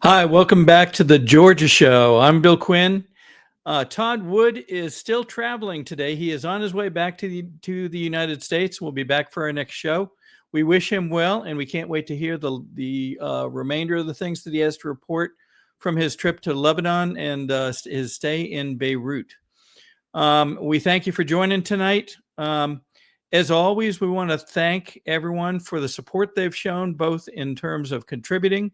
Hi, welcome back to the Georgia Show. I'm Bill Quinn. Todd Wood is still traveling today. He is on his way back to the United States. We'll be back for our next show. We wish him well, and we can't wait to hear the remainder of the things that he has to report from his trip to Lebanon and his stay in Beirut. We thank you for joining tonight. As always, we want to thank everyone for the support they've shown, both in terms of contributing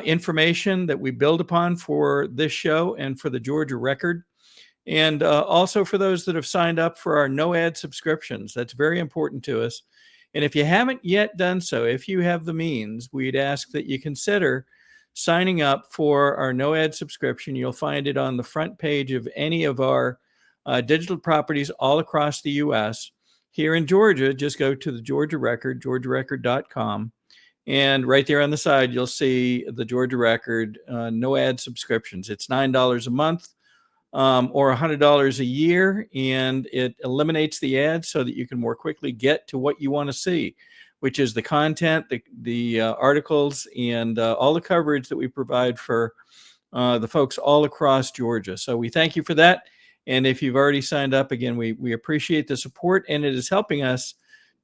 information that we build upon for this show and for the Georgia Record. And also for those that have signed up for our no ad subscriptions. That's very important to us. And if you haven't yet done so, if you have the means, we'd ask that you consider signing up for our no ad subscription. You'll find it on the front page of any of our digital properties all across the U.S. Here in Georgia, just go to the Georgia Record, georgiarecord.com. And right there on the side, you'll see the Georgia Record no ad subscriptions. It's $9 a month or $100 a year, and it eliminates the ads so that you can more quickly get to what you want to see, which is the content, the articles, and all the coverage that we provide for the folks all across Georgia. So we thank you for that. And if you've already signed up, again, we appreciate the support, and it is helping us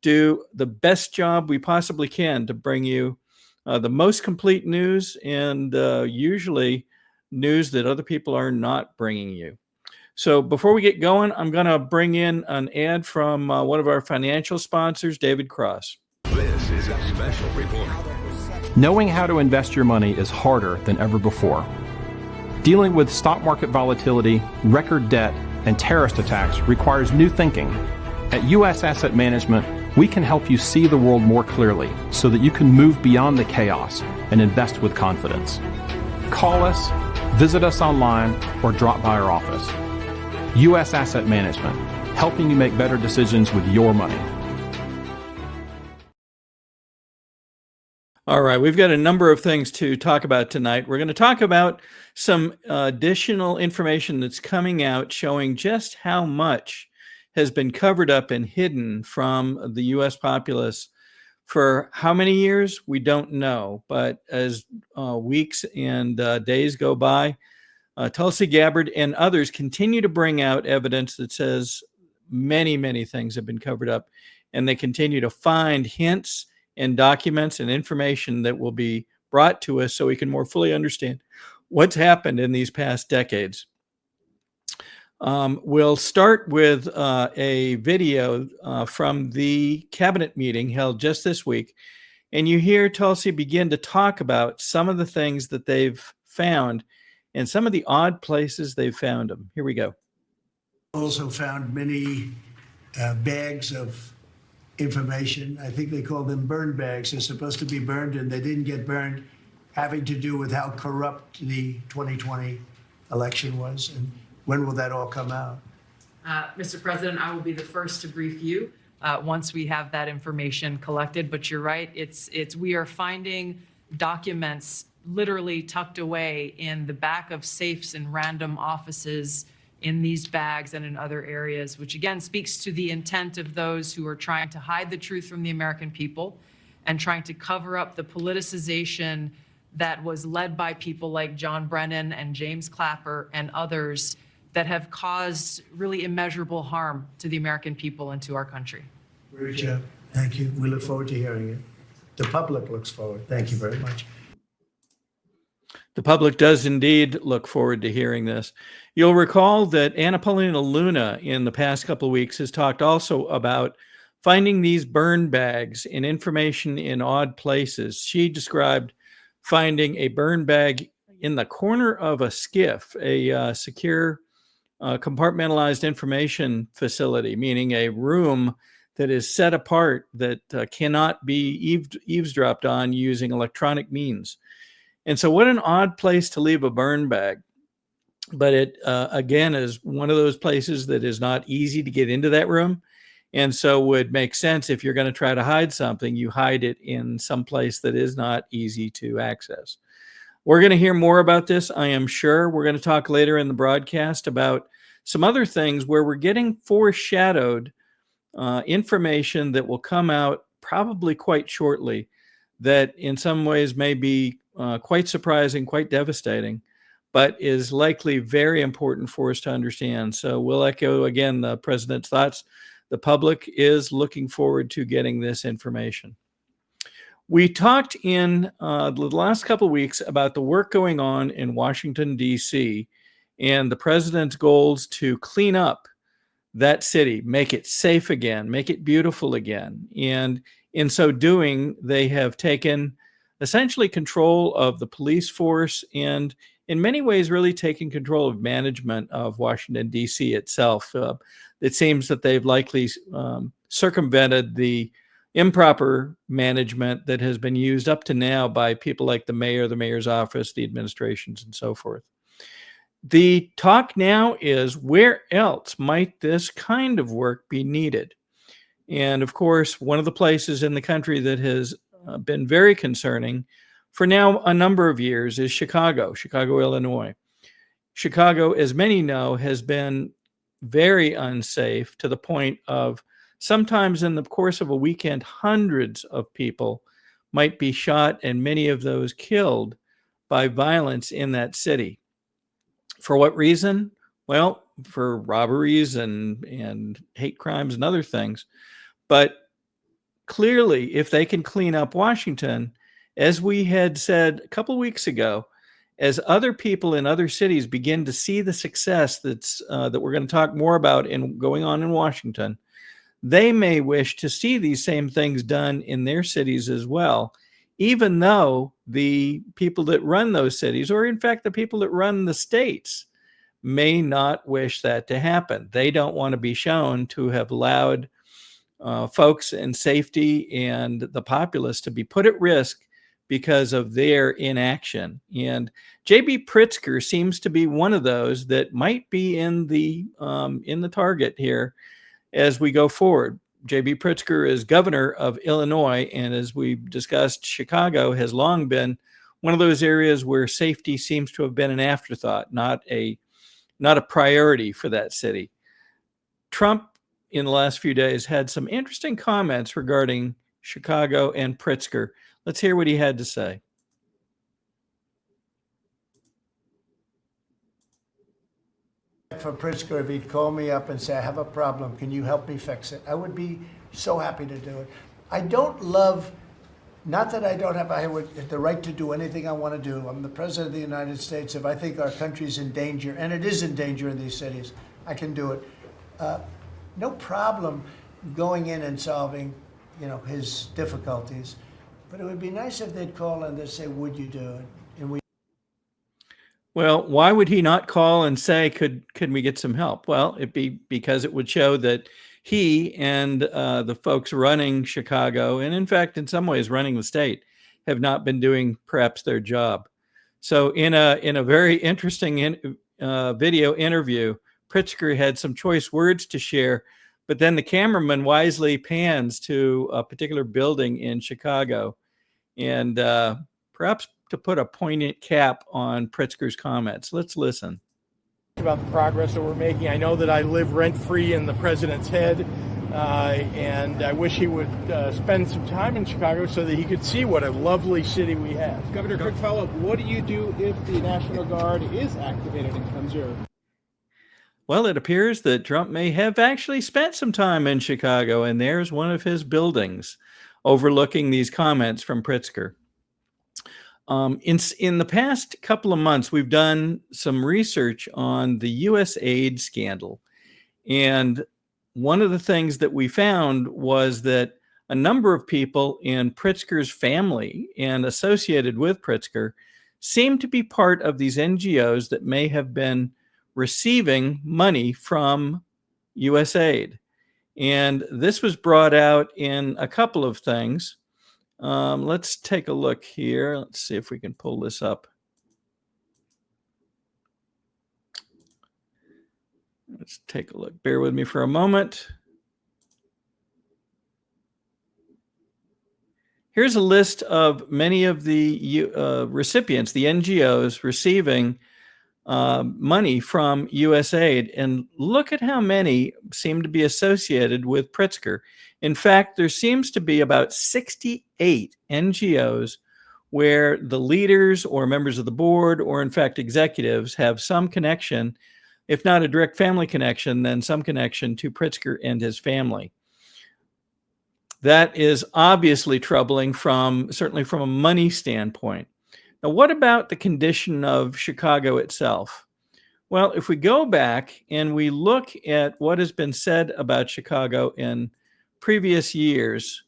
do the best job we possibly can to bring you the most complete news and usually news that other people are not bringing you. So before we get going, I'm going to bring in an ad from one of our financial sponsors, David Cross. This is a special report. Knowing how to invest your money is harder than ever before. Dealing with stock market volatility, record debt, and terrorist attacks requires new thinking. At U.S. Asset Management, we can help you see the world more clearly so that you can move beyond the chaos and invest with confidence. Call us, visit us online, or drop by our office. U.S. Asset Management, helping you make better decisions with your money. All right, we've got a number of things to talk about tonight. We're going to talk about some additional information that's coming out showing just how much has been covered up and hidden from the U.S. populace for how many years? We don't know. But as weeks and days go by, Tulsi Gabbard and others continue to bring out evidence that says many, many things have been covered up. And they continue to find hints and documents and information that will be brought to us so we can more fully understand what's happened in these past decades. We'll start with a video from the cabinet meeting held just this week. And you hear Tulsi begin to talk about some of the things that they've found and some of the odd places they've found them. Here we go. Also found many bags of information. I think they call them burn bags. They're supposed to be burned and they didn't get burned, having to do with how corrupt the 2020 election was. And when will that all come out? Mr. President, I will be the first to brief you once we have that information collected. But you're right, we are finding documents literally tucked away in the back of safes in random offices in these bags and in other areas, which again speaks to the intent of those who are trying to hide the truth from the American people and trying to cover up the politicization that was led by people like John Brennan and James Clapper and others that have caused really immeasurable harm to the American people and to our country. Great job. Thank you. We look forward to hearing it. The public looks forward. Thank you very much. The public does indeed look forward to hearing this. You'll recall that Anna Paulina Luna in the past couple of weeks has talked also about finding these burn bags and information in odd places. She described finding a burn bag in the corner of a skiff, a secure compartmentalized information facility, meaning a room that is set apart that cannot be eavesdropped on using electronic means. And so what an odd place to leave a burn bag. But it, again, is one of those places that is not easy to get into that room. And so would make sense if you're going to try to hide something, you hide it in some place that is not easy to access. We're going to hear more about this, I am sure. We're going to talk later in the broadcast about some other things where we're getting foreshadowed information that will come out probably quite shortly that in some ways may be quite surprising, quite devastating, but is likely very important for us to understand. So we'll echo again the president's thoughts. The public is looking forward to getting this information. We talked in the last couple of weeks about the work going on in Washington, D.C., and the president's goals to clean up that city, make it safe again, make it beautiful again. And in so doing, they have taken essentially control of the police force and in many ways really taken control of management of Washington, D.C. itself. It seems that they've likely circumvented the improper management that has been used up to now by people like the mayor, the mayor's office, the administrations, and so forth. The talk now is, where else might this kind of work be needed? And of course, one of the places in the country that has been very concerning for now a number of years is Chicago, Illinois. Chicago, as many know, has been very unsafe to the point of sometimes in the course of a weekend, hundreds of people might be shot and many of those killed by violence in that city. For what reason? Well, for robberies and hate crimes and other things. But clearly, if they can clean up Washington, as we had said a couple of weeks ago, as other people in other cities begin to see the success that we're going to talk more about in going on in Washington, they may wish to see these same things done in their cities as well, even though the people that run those cities, or in fact the people that run the states, may not wish that to happen. They don't want to be shown to have allowed folks in safety and the populace to be put at risk because of their inaction. And J.B. Pritzker seems to be one of those that might be in the target here as we go forward. J.B. Pritzker is governor of Illinois, and as we've discussed, Chicago has long been one of those areas where safety seems to have been an afterthought, not a priority for that city. Trump, in the last few days, had some interesting comments regarding Chicago and Pritzker. Let's hear what he had to say. For Pritzker, if he'd call me up and say, I have a problem, can you help me fix it? I would be so happy to do it. I don't love, not that I don't have the right to do anything I want to do. I'm the president of the United States. If I think our country's in danger, and it is in danger in these cities, I can do it. No problem going in and solving, his difficulties. But it would be nice if they'd call and they'd say, would you do it? And Well, why would he not call and say, could we get some help? Well, it'd be because it would show that he and the folks running Chicago, and in fact, in some ways running the state, have not been doing perhaps their job. So in a very interesting video interview, Pritzker had some choice words to share, but then the cameraman wisely pans to a particular building in Chicago, and perhaps to put a poignant cap on Pritzker's comments. Let's listen. About the progress that we're making. I know that I live rent-free in the president's head, and I wish he would spend some time in Chicago so that he could see what a lovely city we have. Governor, quick follow-up. What do you do if the National Guard is activated and comes here? Well, it appears that Trump may have actually spent some time in Chicago, and there's one of his buildings overlooking these comments from Pritzker. In the past couple of months, we've done some research on the U.S. aid scandal. And one of the things that we found was that a number of people in Pritzker's family and associated with Pritzker seem to be part of these NGOs that may have been receiving money from U.S. aid. And this was brought out in a couple of things. Let's take a look here. Let's see if we can pull this up. Let's take a look. Bear with me for a moment. Here's a list of many of the recipients, the NGOs receiving money from USAID, and look at how many seem to be associated with Pritzker. In fact, there seems to be about 68 NGOs where the leaders or members of the board, or in fact executives, have some connection, if not a direct family connection, then some connection to Pritzker and his family. That is obviously troubling certainly from a money standpoint. Now, what about the condition of Chicago itself? Well, if we go back and we look at what has been said about Chicago in previous years,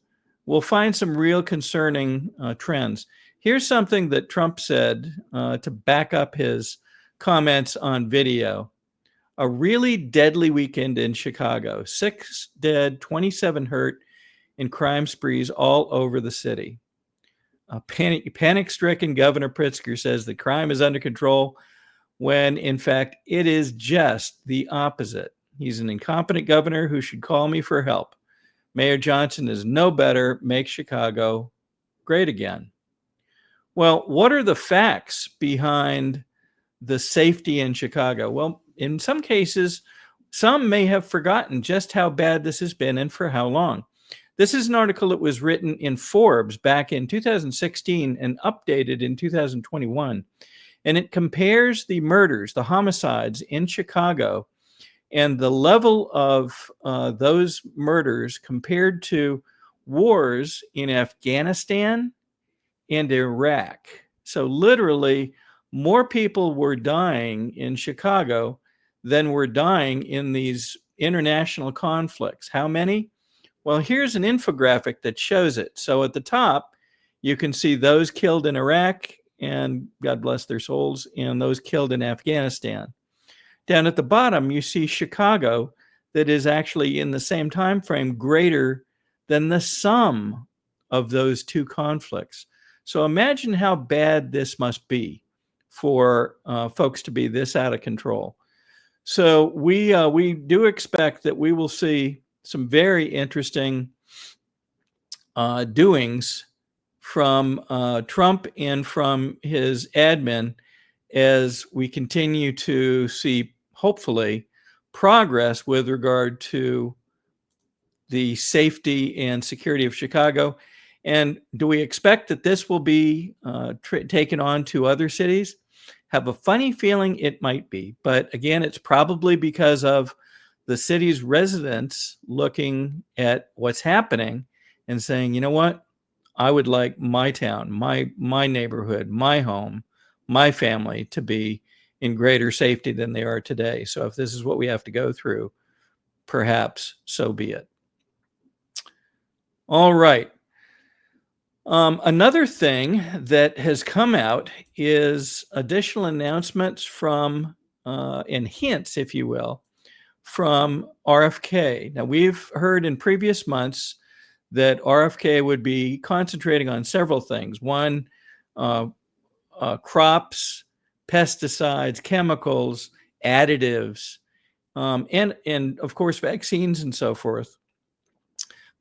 we'll find some real concerning trends. Here's something that Trump said to back up his comments on video. A really deadly weekend in Chicago. 6 dead, 27 hurt in crime sprees all over the city. Panic-stricken Governor Pritzker says the crime is under control when, in fact, it is just the opposite. He's an incompetent governor who should call me for help. Mayor Johnson is no better. Make Chicago great again. Well, what are the facts behind the safety in Chicago? Well, in some cases, some may have forgotten just how bad this has been and for how long. This is an article that was written in Forbes back in 2016 and updated in 2021. And it compares the murders, the homicides in Chicago, and the level of those murders compared to wars in Afghanistan and Iraq. So literally, more people were dying in Chicago than were dying in these international conflicts. How many? Well, here's an infographic that shows it. So at the top, you can see those killed in Iraq, and God bless their souls, and those killed in Afghanistan. Down at the bottom, you see Chicago that is actually in the same time frame greater than the sum of those two conflicts. So imagine how bad this must be for folks to be this out of control. So we do expect that we will see some very interesting doings from Trump and from his admin as we continue to see, hopefully, progress with regard to the safety and security of Chicago. And do we expect that this will be taken on to other cities? Have a funny feeling it might be. But again, it's probably because of the city's residents looking at what's happening and saying, you know what? I would like my town, my neighborhood, my home, my family to be in greater safety than they are today. So if this is what we have to go through, perhaps so be it. All right. Another thing that has come out is additional announcements from, and hints, if you will, from RFK. Now, we've heard in previous months that RFK would be concentrating on several things. One, crops, pesticides, chemicals, additives, and of course, vaccines and so forth.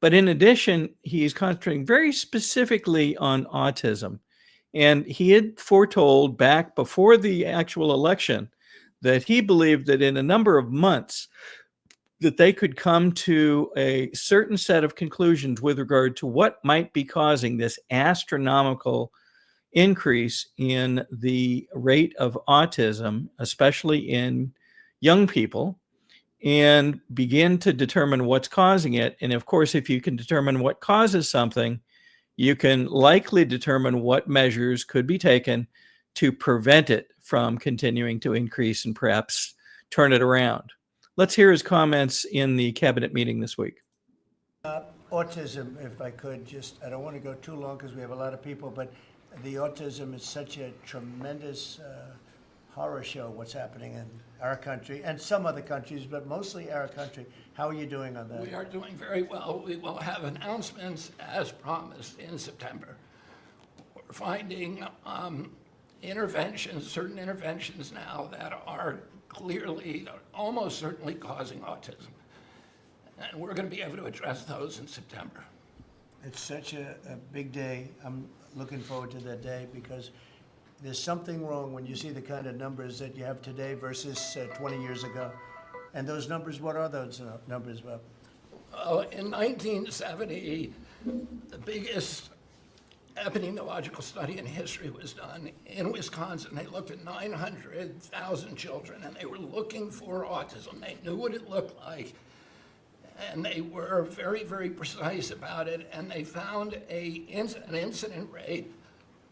But in addition, he's concentrating very specifically on autism. And he had foretold back before the actual election that he believed that in a number of months that they could come to a certain set of conclusions with regard to what might be causing this astronomical increase in the rate of autism, especially in young people, and begin to determine what's causing it. And of course, if you can determine what causes something, you can likely determine what measures could be taken to prevent it from continuing to increase and perhaps turn it around. Let's hear his comments in the cabinet meeting this week. Autism, if I could, I don't want to go too long because we have a lot of people, but the autism is such a tremendous horror show, what's happening in our country and some other countries, but mostly our country. How are you doing on that? We are doing very well. We will have announcements as promised in September. We're finding certain interventions now that are clearly, almost certainly causing autism. And we're going to be able to address those in September. It's such a big day. I'm looking forward to that day because there's something wrong when you see the kind of numbers that you have today versus 20 years ago. And those numbers, what are those numbers, Bob? In 1970, the biggest epidemiological study in history was done in Wisconsin. They looked at 900,000 children, and they were looking for autism. They knew what it looked like, and they were very, very precise about it, and they found an incident rate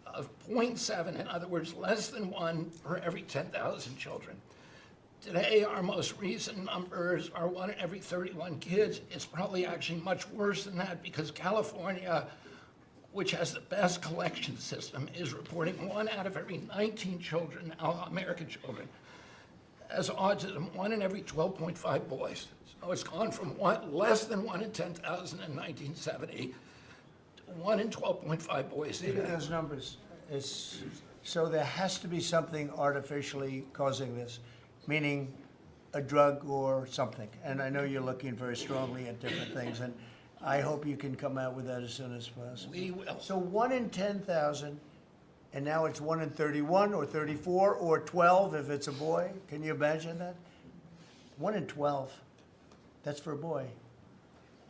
of 0.7, in other words, less than 1 per every 10,000 children. Today, our most recent numbers are 1 in every 31 kids. It's probably actually much worse than that, because California, which has the best collection system, is reporting 1 out of every 19 children, American children, as autism, 1 in every 12.5 boys. So it's gone from less than 1 in 10,000 in 1970 to 1 in 12.5 boys Look today. at those numbers. So there has to be something artificially causing this, meaning a drug or something. And I know you're looking very strongly at different things, and I hope you can come out with that as soon as possible. We will. So 1 in 10,000, and now it's 1 in 31 or 34 or 12 if it's a boy. Can you imagine that? 1 in 12. That's for a boy.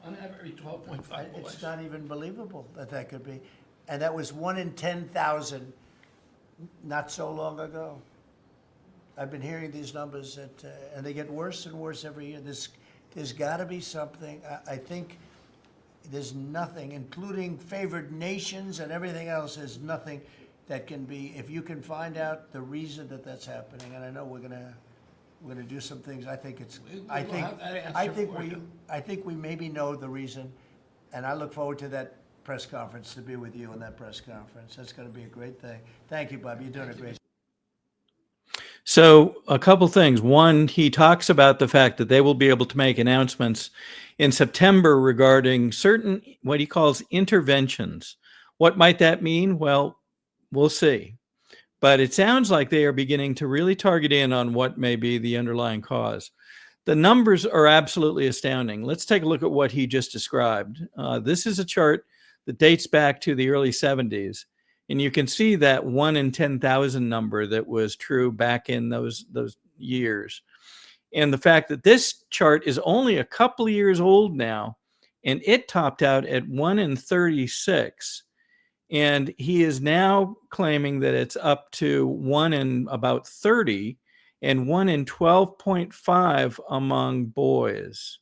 1 out of every 12.5 boys. It's not even believable that that could be. And that was 1 in 10,000 not so long ago. I've been hearing these numbers that, and they get worse and worse every year. There's got to be something. I think there's nothing, including favored nations and everything else, there's nothing that can be, if you can find out the reason that that's happening, and I know we're gonna do some things. I think it's, I will have that answer for you. think we maybe know the reason, and I look forward to that press conference, to be with you in that press conference. That's going to be a great thing. Thank you, Bob. You're doing a great job. So a couple things. One, he talks about the fact that they will be able to make announcements in September regarding certain, what he calls interventions. What might that mean? Well, we'll see. But it sounds like they are beginning to really target in on what may be the underlying cause. The numbers are absolutely astounding. Let's take a look at what he just described. This is a chart that dates back to the early 70s. And you can see that 1 in 10,000 number that was true back in those years. And the fact that this chart is only a couple of years old now, and it topped out at 1 in 36. And he is now claiming that it's up to 1 in about 30 and 1 in 12.5 among boys.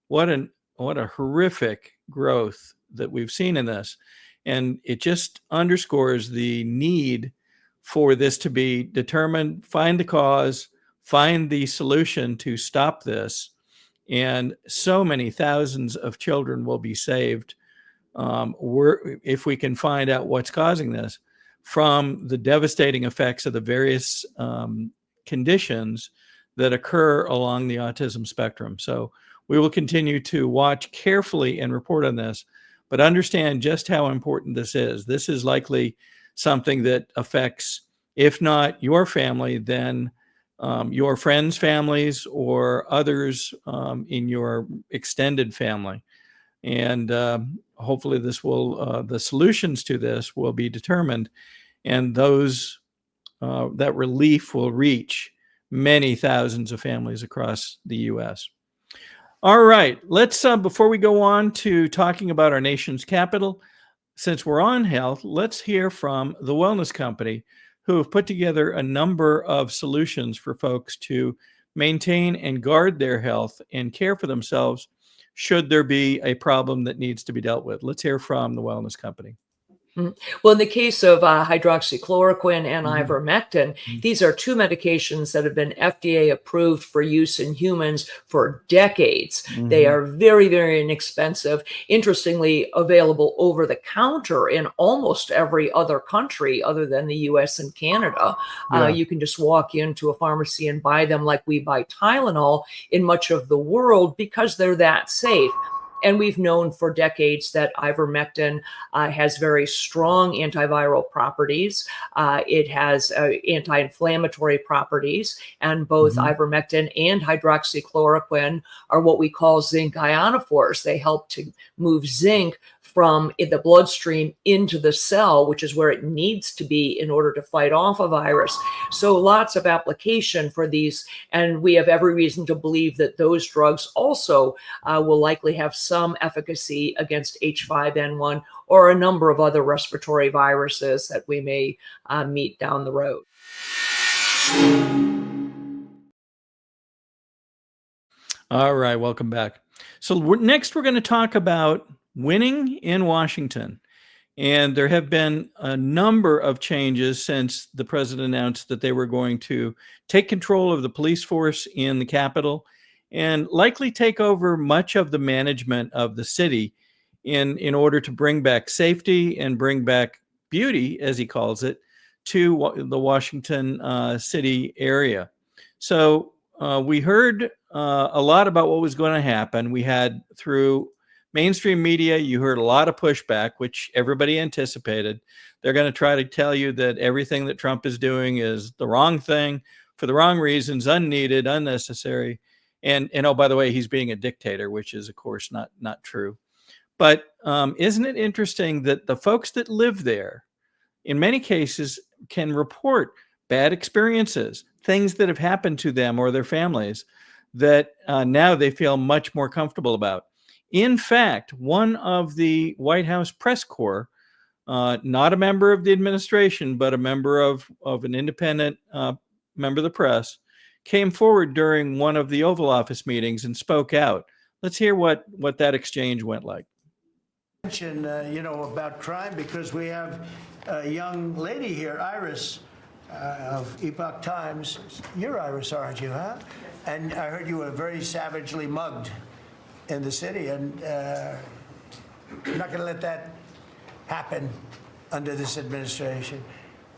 What a horrific growth that we've seen in this. And it just underscores the need for this to be determined, find the cause, find the solution to stop this. And so many thousands of children will be saved if we can find out what's causing this from the devastating effects of the various conditions that occur along the autism spectrum. So we will continue to watch carefully and report on this, but understand just how important this is. This is likely something that affects, if not your family, then your friends' families or others in your extended family. And hopefully this will, the solutions to this will be determined, and those, that relief will reach many thousands of families across the U.S. All right, let's, before we go on to talking about our nation's capital, since we're on health, let's hear from the Wellness Company, who have put together a number of solutions for folks to maintain and guard their health and care for themselves should there be a problem that needs to be dealt with. Let's hear from the Wellness Company. Well, in the case of hydroxychloroquine and ivermectin, these are two medications that have been FDA approved for use in humans for decades. They are very, very inexpensive. Interestingly, available over the counter in almost every other country other than the US and Canada. You can just walk into a pharmacy and buy them like we buy Tylenol in much of the world because they're that safe. And we've known for decades that ivermectin has very strong antiviral properties. It has anti-inflammatory properties, and both ivermectin and hydroxychloroquine are what we call zinc ionophores. They help to move zinc from the bloodstream into the cell, which is where it needs to be in order to fight off a virus. So lots of application for these, and we have every reason to believe that those drugs also will likely have some efficacy against H5N1 or a number of other respiratory viruses that we may meet down the road. All right, welcome back. So next we're going to talk about winning in Washington. And there have been a number of changes since the president announced that they were going to take control of the police force in the Capitol and likely take over much of the management of the city in order to bring back safety and bring back beauty, as he calls it, to the Washington city area. So we heard a lot about what was going to happen. We had through mainstream media, you heard a lot of pushback, which everybody anticipated. They're going to try to tell you that everything that Trump is doing is the wrong thing for the wrong reasons, unneeded, unnecessary. And oh, by the way, he's being a dictator, which is, of course, not true. But isn't it interesting that the folks that live there, in many cases, can report bad experiences, things that have happened to them or their families that now they feel much more comfortable about. In fact, one of the White House press corps, not a member of the administration, but a member of an independent member of the press, came forward during one of the Oval Office meetings and spoke out. Let's hear what that exchange went like. About crime, because we have a young lady here, Iris, of Epoch Times. You're Iris, aren't you, huh? And I heard you were very savagely mugged in the city, and you're not going to let that happen under this administration.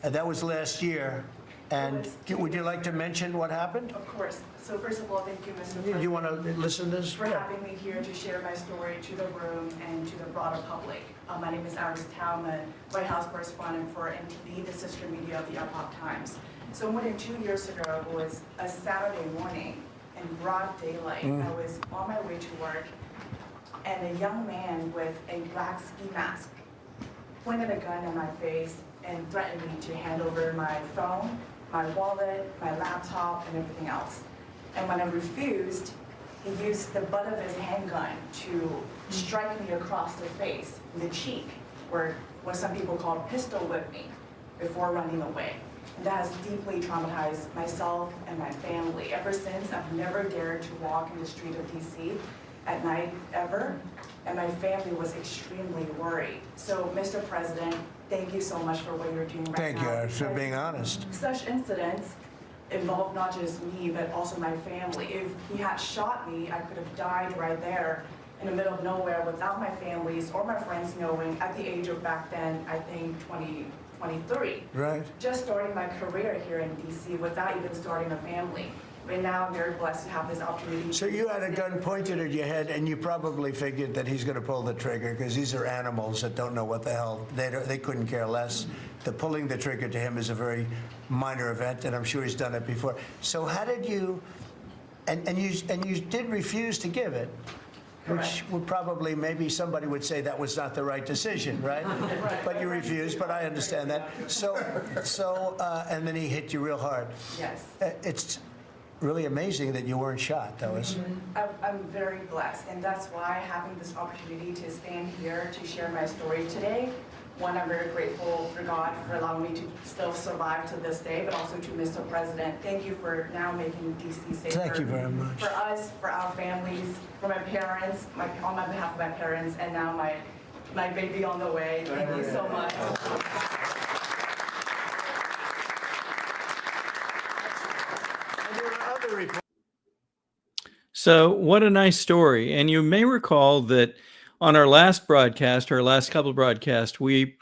That was last year. And would you like to mention what happened? Of course. So first of all, thank you, Mr. President. Do you want to listen to this? For having me here to share my story to the room and to the broader public. My name is Iris Tao. I'm a White House correspondent for NTV, the sister media of the Epoch Times. So more than 2 years ago, it was a Saturday morning in broad daylight. I was on my way to work, and a young man with a black ski mask pointed a gun in my face and threatened me to hand over my phone, my wallet, my laptop, and everything else. And when I refused, he used the butt of his handgun to strike me across the face, in the cheek, or what some people call pistol whip me, before running away. And that has deeply traumatized myself and my family. Ever since, I've never dared to walk in the street of DC at night, ever. And my family was extremely worried. So, Mr. President, thank you so much for what you're doing right now. Thank you for being honest. Such incidents involve not just me, but also my family. If he had shot me, I could have died right there in the middle of nowhere without my families or my friends knowing at the age of back then, I think 23. Right. Just starting my career here in DC without even starting a family. But now I'm very blessed to have this opportunity. So you had a gun pointed at your head, and you probably figured that he's going to pull the trigger because these are animals that don't know what the hell. They couldn't care less. The pulling the trigger to him is a very minor event, and I'm sure he's done it before. So how did you? And you did refuse to give it, which would probably, maybe somebody would say that was not the right decision, right? But you refused. But I understand that. So and then he hit you real hard. Yes. It's really amazing that you weren't shot, though. I'm very blessed, and that's why having this opportunity to stand here to share my story today. One, I'm very grateful for God for allowing me to still survive to this day, but also to Mr. President. Thank you for now making DC safer. Thank you very much. For us, for our families, for my parents, on my behalf of my parents, and now my baby on the way. Thank you so much. So what a nice story. And you may recall that on our last broadcast, our last couple of broadcasts, we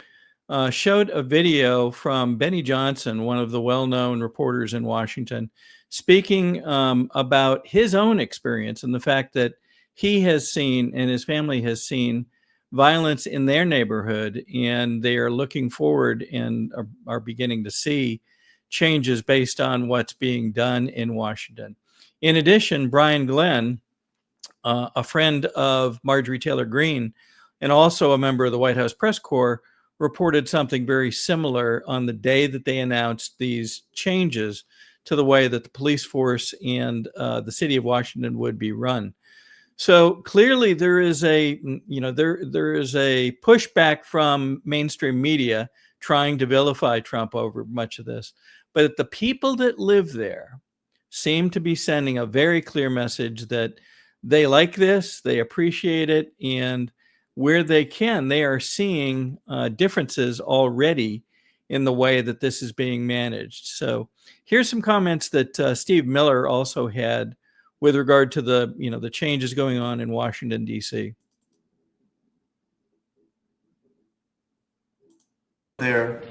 showed a video from Benny Johnson, one of the well-known reporters in Washington, speaking about his own experience and the fact that he has seen and his family has seen violence in their neighborhood, and they are looking forward and are beginning to see changes based on what's being done in Washington. In addition, Brian Glenn, a friend of Marjorie Taylor Greene and also a member of the White House press corps, reported something very similar on the day that they announced these changes to the way that the police force and the city of Washington would be run. So clearly there is a pushback from mainstream media trying to vilify Trump over much of this. But the people that live there seem to be sending a very clear message that they like this, they appreciate it, and where they can, they are seeing differences already in the way that this is being managed. So here's some comments that Steve Miller also had with regard to the changes going on in Washington, D.C. Their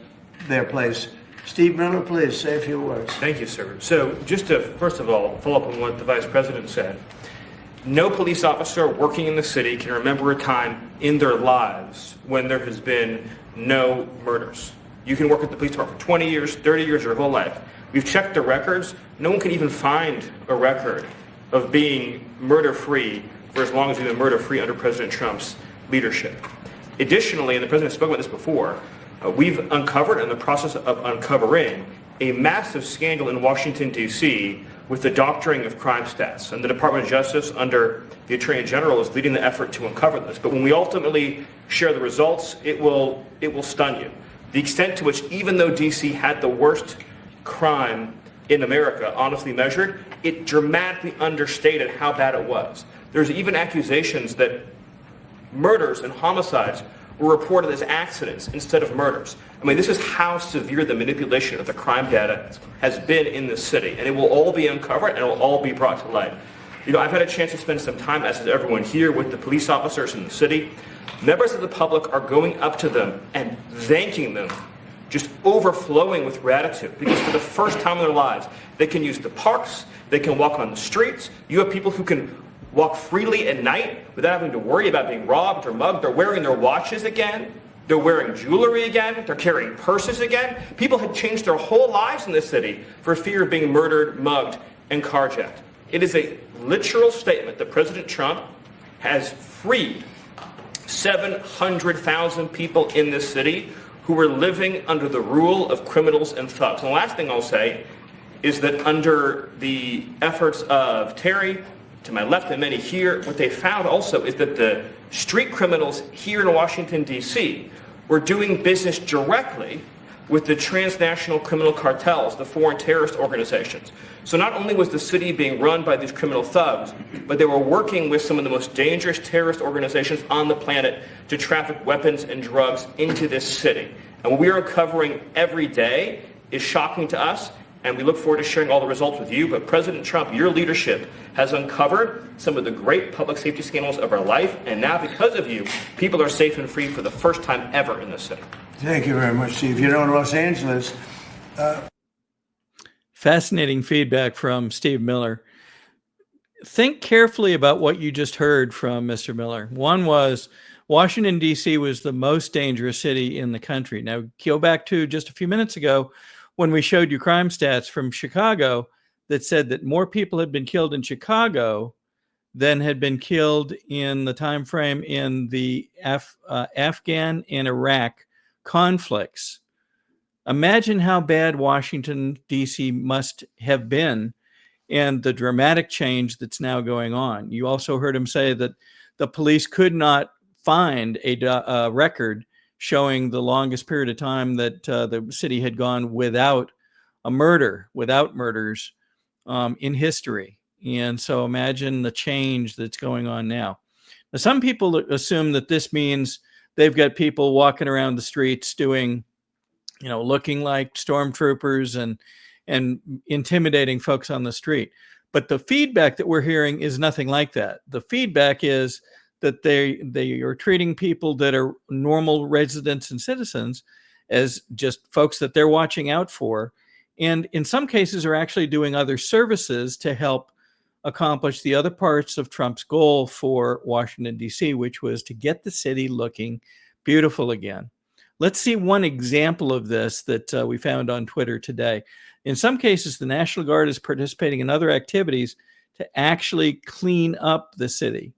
place. Steve Miller, please say a few words. Thank you, sir. So just to, first of all, follow up on what the Vice President said, no police officer working in the city can remember a time in their lives when there has been no murders. You can work at the police department for 20 years, 30 years, your whole life. We've checked the records. No one can even find a record of being murder-free for as long as we've been murder-free under President Trump's leadership. Additionally, and the President spoke about this before, we've uncovered, in the process of uncovering, a massive scandal in Washington, D.C. with the doctoring of crime stats. And the Department of Justice, under the Attorney General, is leading the effort to uncover this. But when we ultimately share the results, it will stun you. The extent to which, even though D.C. had the worst crime in America, honestly measured, it dramatically understated how bad it was. There's even accusations that murders and homicides were reported as accidents instead of murders. I mean, this is how severe the manipulation of the crime data has been in this city, and it will all be uncovered and it will all be brought to light. I've had a chance to spend some time, as has everyone here, with the police officers in the city. Members of the public are going up to them and thanking them, just overflowing with gratitude, because for the first time in their lives, they can use the parks, they can walk on the streets. You have people who can walk freely at night without having to worry about being robbed or mugged. They're wearing their watches again. They're wearing jewelry again. They're carrying purses again. People had changed their whole lives in this city for fear of being murdered, mugged, and carjacked. It is a literal statement that President Trump has freed 700,000 people in this city who were living under the rule of criminals and thugs. And the last thing I'll say is that under the efforts of Terry, to my left and many here, what they found also is that the street criminals here in Washington, D.C. were doing business directly with the transnational criminal cartels, the foreign terrorist organizations. So not only was the city being run by these criminal thugs, but they were working with some of the most dangerous terrorist organizations on the planet to traffic weapons and drugs into this city. And what we are uncovering every day is shocking to us, and we look forward to sharing all the results with you. But President Trump, your leadership has uncovered some of the great public safety scandals of our life, and now because of you, people are safe and free for the first time ever in this city. Thank you very much, Steve. In Los Angeles. Fascinating feedback from Steve Miller. Think carefully about what you just heard from Mr. Miller. One was Washington, D.C. was the most dangerous city in the country. Now, go back to just a few minutes ago when we showed you crime stats from Chicago that said that more people had been killed in Chicago than had been killed in the time frame in the Afghan and Iraq conflicts. Imagine how bad Washington, D.C. must have been and the dramatic change that's now going on. You also heard him say that the police could not find a record showing the longest period of time that the city had gone without murders in history. And so imagine the change that's going on now. Now, some people assume that this means they've got people walking around the streets doing, looking like stormtroopers and intimidating folks on the street. But the feedback that we're hearing is nothing like that. The feedback is that they are treating people that are normal residents and citizens as just folks that they're watching out for. And in some cases are actually doing other services to help accomplish the other parts of Trump's goal for Washington, D.C., which was to get the city looking beautiful again. Let's see one example of this that we found on Twitter today. In some cases, the National Guard is participating in other activities to actually clean up the city.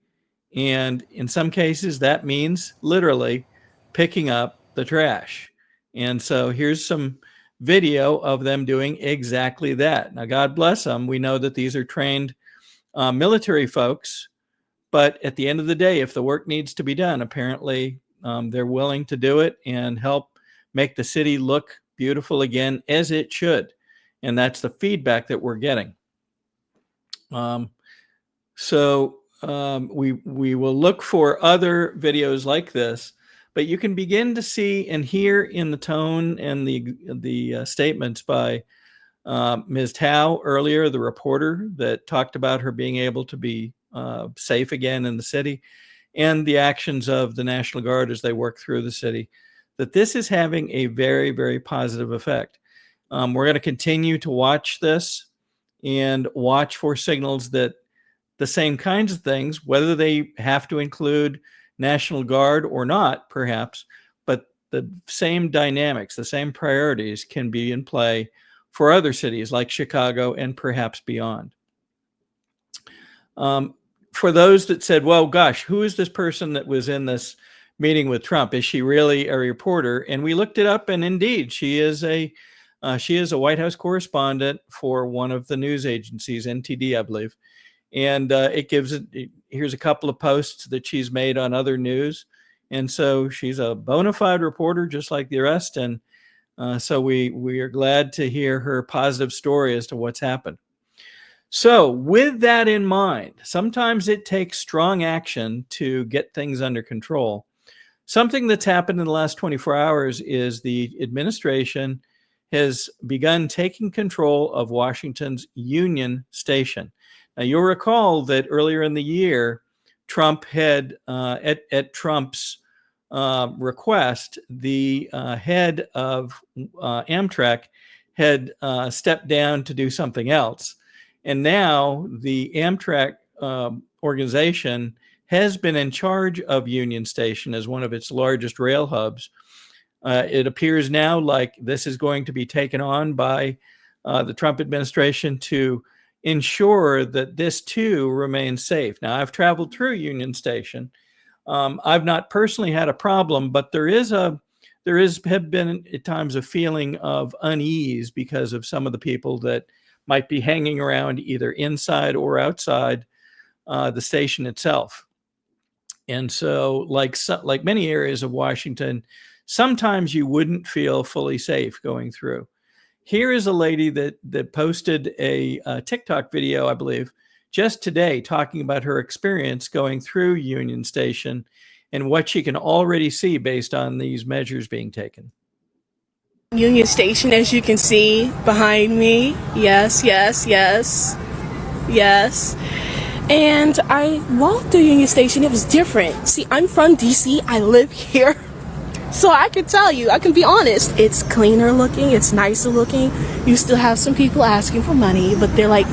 And in some cases, that means literally picking up the trash. And so here's some video of them doing exactly that. Now, God bless them. We know that these are trained military folks, but at the end of the day, if the work needs to be done, apparently they're willing to do it and help make the city look beautiful again, as it should. And that's the feedback that we're getting. We will look for other videos like this, but you can begin to see and hear in the tone and the statements by Ms. Tao earlier, the reporter that talked about her being able to be safe again in the city, and the actions of the National Guard as they work through the city, that this is having a very, very positive effect. We're going to continue to watch this and watch for signals that the same kinds of things, whether they have to include National Guard or not, perhaps, but the same dynamics, the same priorities can be in play for other cities like Chicago and perhaps beyond. For those that said, well, gosh, who is this person that was in this meeting with Trump? Is she really a reporter? And we looked it up, and indeed, she is a White House correspondent for one of the news agencies, NTD, I believe. And here's a couple of posts that she's made on other news. And so she's a bona fide reporter, just like the rest. And so we are glad to hear her positive story as to what's happened. So with that in mind, sometimes it takes strong action to get things under control. Something that's happened in the last 24 hours is the administration has begun taking control of Washington's Union Station. Now, you'll recall that earlier in the year, Trump had, at Trump's request, the head of Amtrak had stepped down to do something else. And now the Amtrak organization has been in charge of Union Station as one of its largest rail hubs. It appears now like this is going to be taken on by the Trump administration to ensure that this too remains safe. Now, I've traveled through Union Station. I've not personally had a problem, but there have been at times a feeling of unease because of some of the people that might be hanging around either inside or outside the station itself. And so, like many areas of Washington, sometimes you wouldn't feel fully safe going through. Here is a lady that posted a TikTok video, I believe, just today, talking about her experience going through Union Station and what she can already see based on these measures being taken. Union Station, as you can see behind me. Yes, yes, yes, yes. And I walked through Union Station. It was different. See, I'm from DC. I live here. So I can tell you, I can be honest, it's cleaner looking, it's nicer looking. You still have some people asking for money, but they're like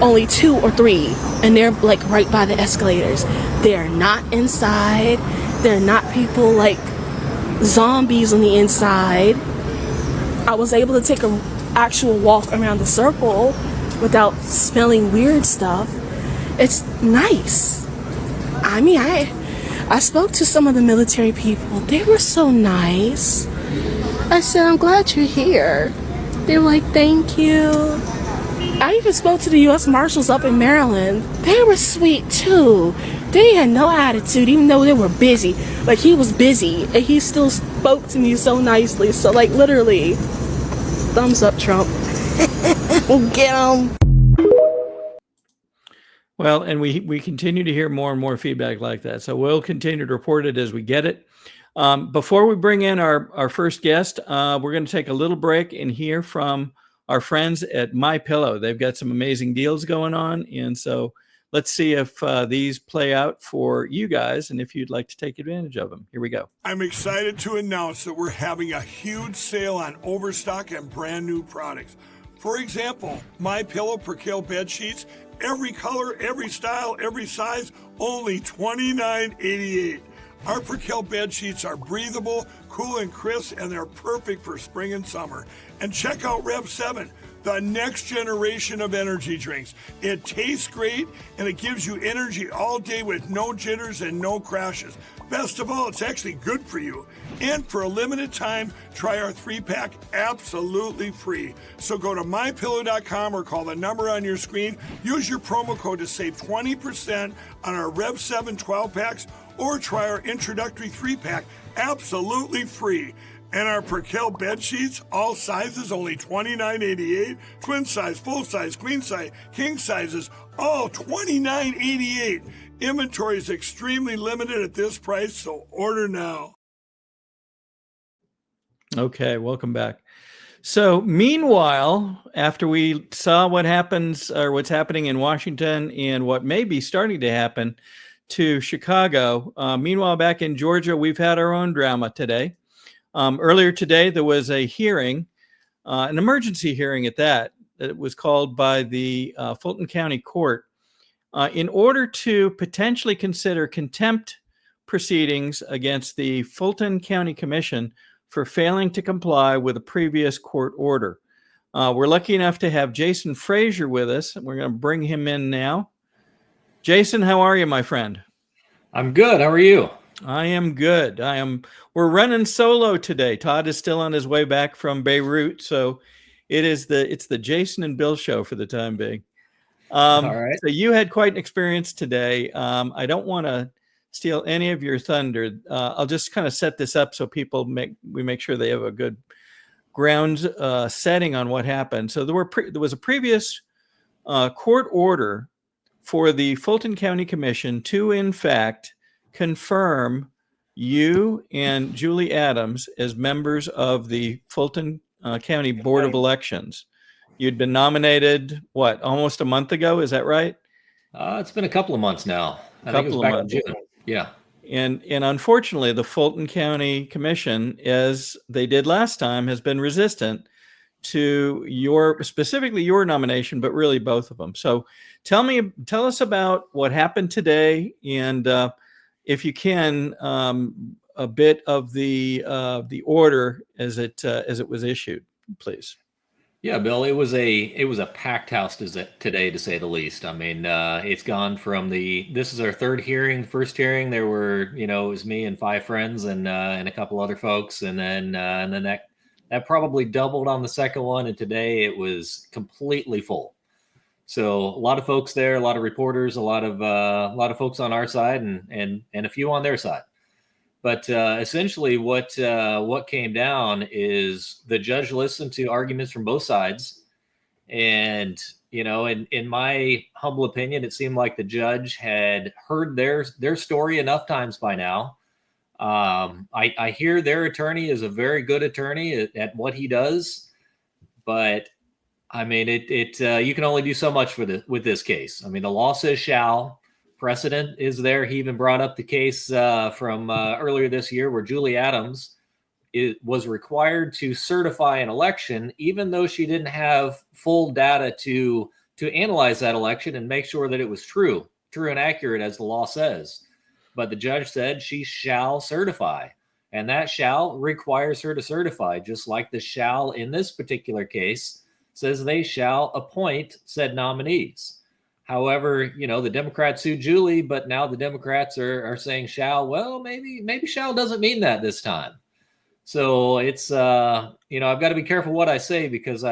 only 2 or 3, and they're like right by the escalators. They're not inside. They're not people like zombies on the inside. I was able to take an actual walk around the circle without smelling weird stuff. It's nice. I mean, I spoke to some of the military people. They were so nice. I said, I'm glad you're here. They were like, thank you. I even spoke to the U.S. Marshals up in Maryland. They were sweet too. They had no attitude, even though they were busy. Like, he was busy, and he still spoke to me so nicely. So, like, literally, thumbs up, Trump. Get him. Well, and we continue to hear more and more feedback like that. So we'll continue to report it as we get it. Before we bring in our first guest, we're going to take a little break and hear from our friends at MyPillow. They've got some amazing deals going on. And so let's see if these play out for you guys and if you'd like to take advantage of them. Here we go. I'm excited to announce that we're having a huge sale on overstock and brand new products. For example, MyPillow Percale bed sheets, every color, every style, every size, only $29.88. Our Percale bed sheets are breathable, cool and crisp, and they're perfect for spring and summer. And check out Rev 7. the next generation of energy drinks. It tastes great and it gives you energy all day with no jitters and no crashes. Best of all, it's actually good for you. And for a limited time, try our 3-pack absolutely free. So go to mypillow.com or call the number on your screen. Use your promo code to save 20% on our Rev 7 12-packs or try our introductory 3-pack absolutely free. And our Percale bed sheets, all sizes, only $29.88. Twin size, full size, queen size, king sizes, all $29.88. Inventory is extremely limited at this price, so order now. Okay, welcome back. So meanwhile, after we saw what happens or what's happening in Washington and what may be starting to happen to Chicago, meanwhile, back in Georgia, we've had our own drama today. Earlier today, there was a hearing, an emergency hearing at that was called by the Fulton County Court in order to potentially consider contempt proceedings against the Fulton County Commission for failing to comply with a previous court order. We're lucky enough to have Jason Frazier with us. We're going to bring him in now. Jason, how are you, my friend? I'm good. How are you? I am good. We're running solo today. Todd is still on his way back from Beirut, so it's the Jason and Bill show for the time being. All right. So you had quite an experience today. I don't want to steal any of your thunder. I'll just kind of set this up so people make sure they have a good ground setting on what happened. So there was a previous court order for the Fulton County Commission to, in fact, confirm you and Julie Adams as members of the Fulton County Board of Elections. You'd been nominated, almost a month ago? Is that right? It's been a couple of months now. I think it was back in June. Yeah. And unfortunately, the Fulton County Commission, as they did last time, has been resistant to specifically your nomination, but really both of them. So tell us about what happened today, and if you can, a bit of the order as it was issued, please. Yeah, Bill, it was a packed house today, to say the least. I mean, it's gone from this is our third hearing. First hearing, there were, it was me and 5 friends and a couple other folks, and then that probably doubled on the second one, and today it was completely full. So a lot of folks there, a lot of reporters, a lot of folks on our side, and a few on their side. But essentially, what came down is the judge listened to arguments from both sides, and in my humble opinion, it seemed like the judge had heard their story enough times by now. I hear their attorney is a very good attorney at what he does, but I mean, you can only do so much with this case. I mean, the law says shall. Precedent is there. He even brought up the case from earlier this year where Julie Adams was required to certify an election, even though she didn't have full data to analyze that election and make sure that it was true and accurate as the law says. But the judge said she shall certify, and that shall requires her to certify, just like the shall in this particular case says they shall appoint said nominees. However, the Democrats sued Julie, but now the Democrats are saying shall. Well, maybe shall doesn't mean that this time. So it's, I've got to be careful what I say, because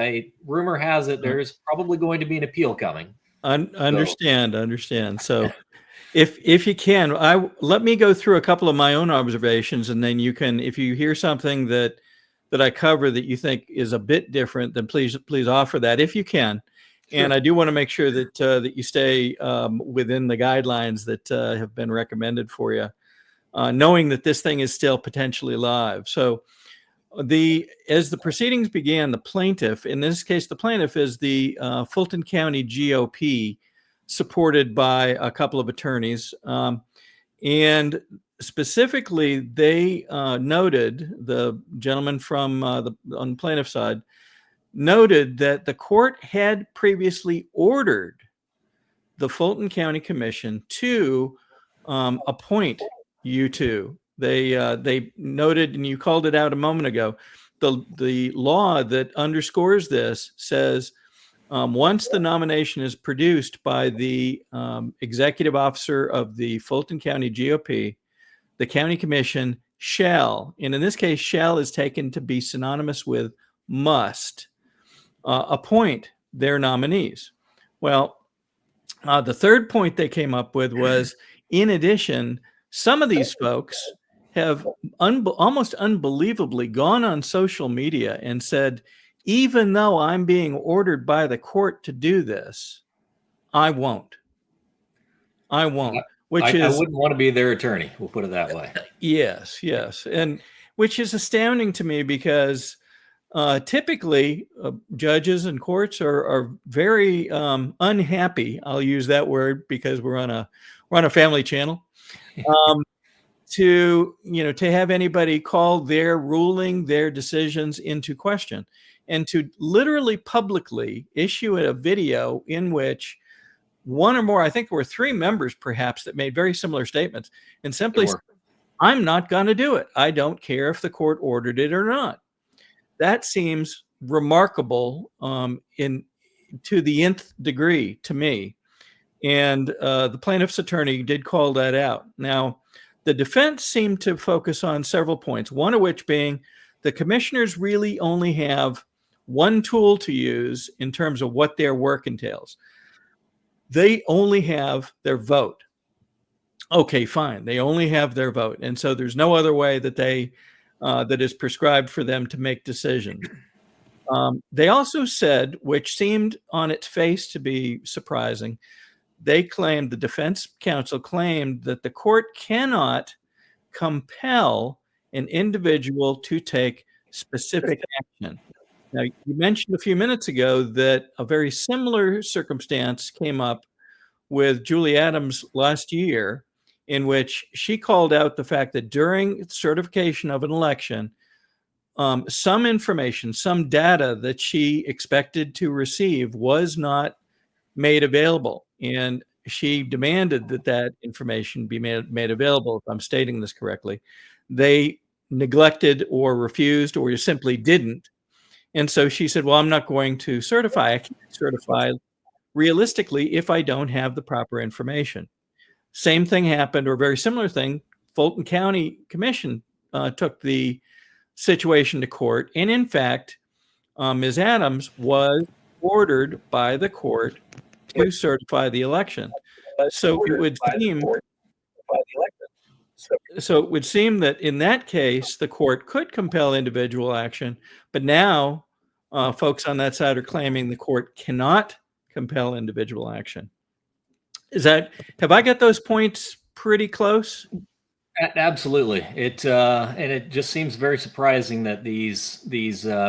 rumor has it there's probably going to be an appeal coming. Understand. So if you can, let me go through a couple of my own observations, and then you can, if you hear something that I cover that you think is a bit different, then please offer that if you can. Sure. And I do want to make sure that you stay within the guidelines that have been recommended for you, knowing that this thing is still potentially live. So as the proceedings began, the plaintiff, in this case, the plaintiff is the Fulton County GOP, supported by a couple of attorneys. And specifically, they noted, the gentleman from on the plaintiff's side, noted that the court had previously ordered the Fulton County Commission to appoint you two. They noted, and you called it out a moment ago, the law that underscores this says Once the nomination is produced by the executive officer of the Fulton County GOP, the county commission shall, and in this case, shall is taken to be synonymous with must, appoint their nominees. Well, the third point they came up with was, in addition, some of these folks have almost unbelievably gone on social media and said, even though I'm being ordered by the court to do this, I won't. Which I is, wouldn't want to be their attorney. We'll put it that way. yes. And which is astounding to me because typically judges and courts are very unhappy. I'll use that word because we're on a family channel. To have anybody call their ruling, their decisions into question, and to literally publicly issue a video in which one or more, I think there were 3 members perhaps, that made very similar statements and simply said, I'm not going to do it. I don't care if the court ordered it or not. That seems remarkable to the nth degree to me. And the plaintiff's attorney did call that out. Now, the defense seemed to focus on several points, one of which being the commissioners really only have one tool to use in terms of what their work entails. They only have their vote. Okay, fine. They only have their vote. And so there's no other way that that is prescribed for them to make decisions. They also said, which seemed on its face to be surprising, they claimed, the defense counsel claimed, that the court cannot compel an individual to take specific action. Now, you mentioned a few minutes ago that a very similar circumstance came up with Julie Adams last year, in which she called out the fact that during certification of an election, some information, some data that she expected to receive was not made available. And she demanded that information be made available, if I'm stating this correctly. They neglected or refused or simply didn't. And so she said, well, I'm not going to certify. I can't certify realistically if I don't have the proper information. Same thing happened, or very similar thing. Fulton County Commission took the situation to court. And in fact, Ms. Adams was ordered by the court to certify the election. So it would seem that in that case, the court could compel individual action. But now folks on that side are claiming the court cannot compel individual action. Have I got those points pretty close? Absolutely. And it just seems very surprising that these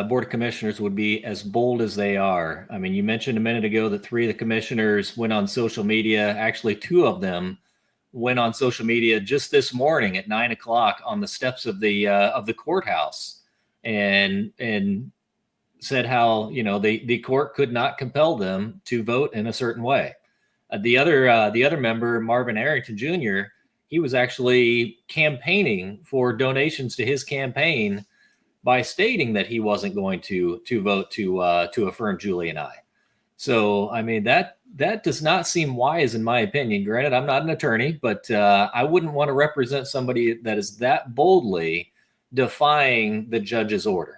board of commissioners would be as bold as they are. I mean, you mentioned a minute ago that 3 of the commissioners went on social media. Actually, 2 of them went on social media just this morning at 9 o'clock on the steps of the courthouse, and said how the court could not compel them to vote in a certain way. The other member, Marvin Arrington Jr., he was actually campaigning for donations to his campaign by stating that he wasn't going to vote to affirm Julie and I. So, I mean, that does not seem wise, in my opinion. Granted, I'm not an attorney, but I wouldn't want to represent somebody that is that boldly defying the judge's order.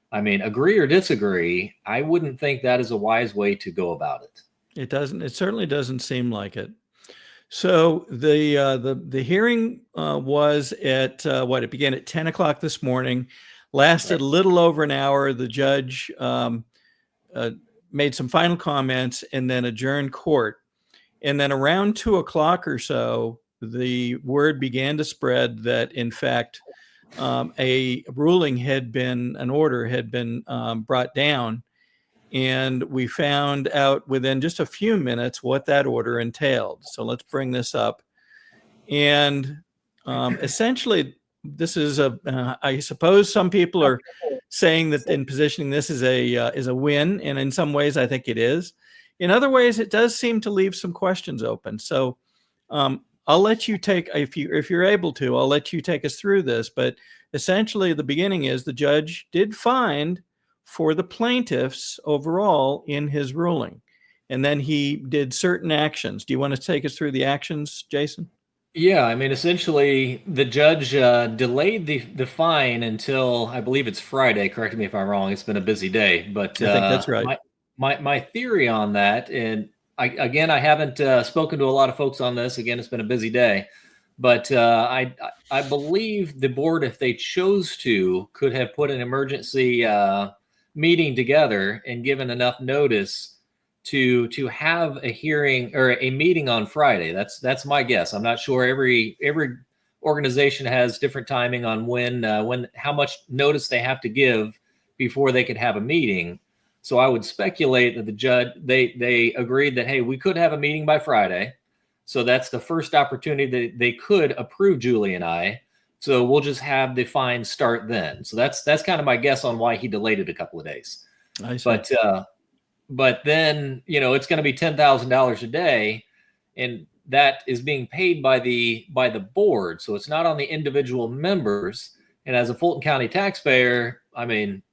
I mean, agree or disagree, I wouldn't think that is a wise way to go about it. It doesn't. It certainly doesn't seem like it. So the hearing was at it began at 10 o'clock this morning, lasted a little over an hour. The judge made some final comments and then adjourned court. And then around 2 o'clock or so, the word began to spread that, in fact, an order had been brought down. And we found out within just a few minutes what that order entailed. So let's bring this up. And essentially, this is I suppose some people are saying that in positioning this is a win, and in some ways, I think it is. In other ways, it does seem to leave some questions open. So I'll let you take, if you're able to, I'll let you take us through this. But essentially, the beginning is the judge did find for the plaintiffs overall in his ruling. And then he did certain actions. Do you want to take us through the actions, Jason? Yeah, I mean, essentially, the judge delayed the fine until I believe it's Friday. Correct me if I'm wrong. It's been a busy day, but I think that's right. My theory on that, and I haven't spoken to a lot of folks on this. Again, it's been a busy day, but I believe the board, if they chose to, could have put an emergency meeting together and given enough notice to have a hearing or a meeting on Friday. That's my guess. I'm not sure. Every organization has different timing on when how much notice they have to give before they could have a meeting. So I would speculate that the judge they agreed that, hey, we could have a meeting by Friday. So that's the first opportunity that they could approve Julie and I. So we'll just have the fine start then. So that's kind of my guess on why he delayed it a couple of days. I see. But then, it's going to be $10,000 a day, and that is being paid by the board. So it's not on the individual members. And as a Fulton County taxpayer, I mean,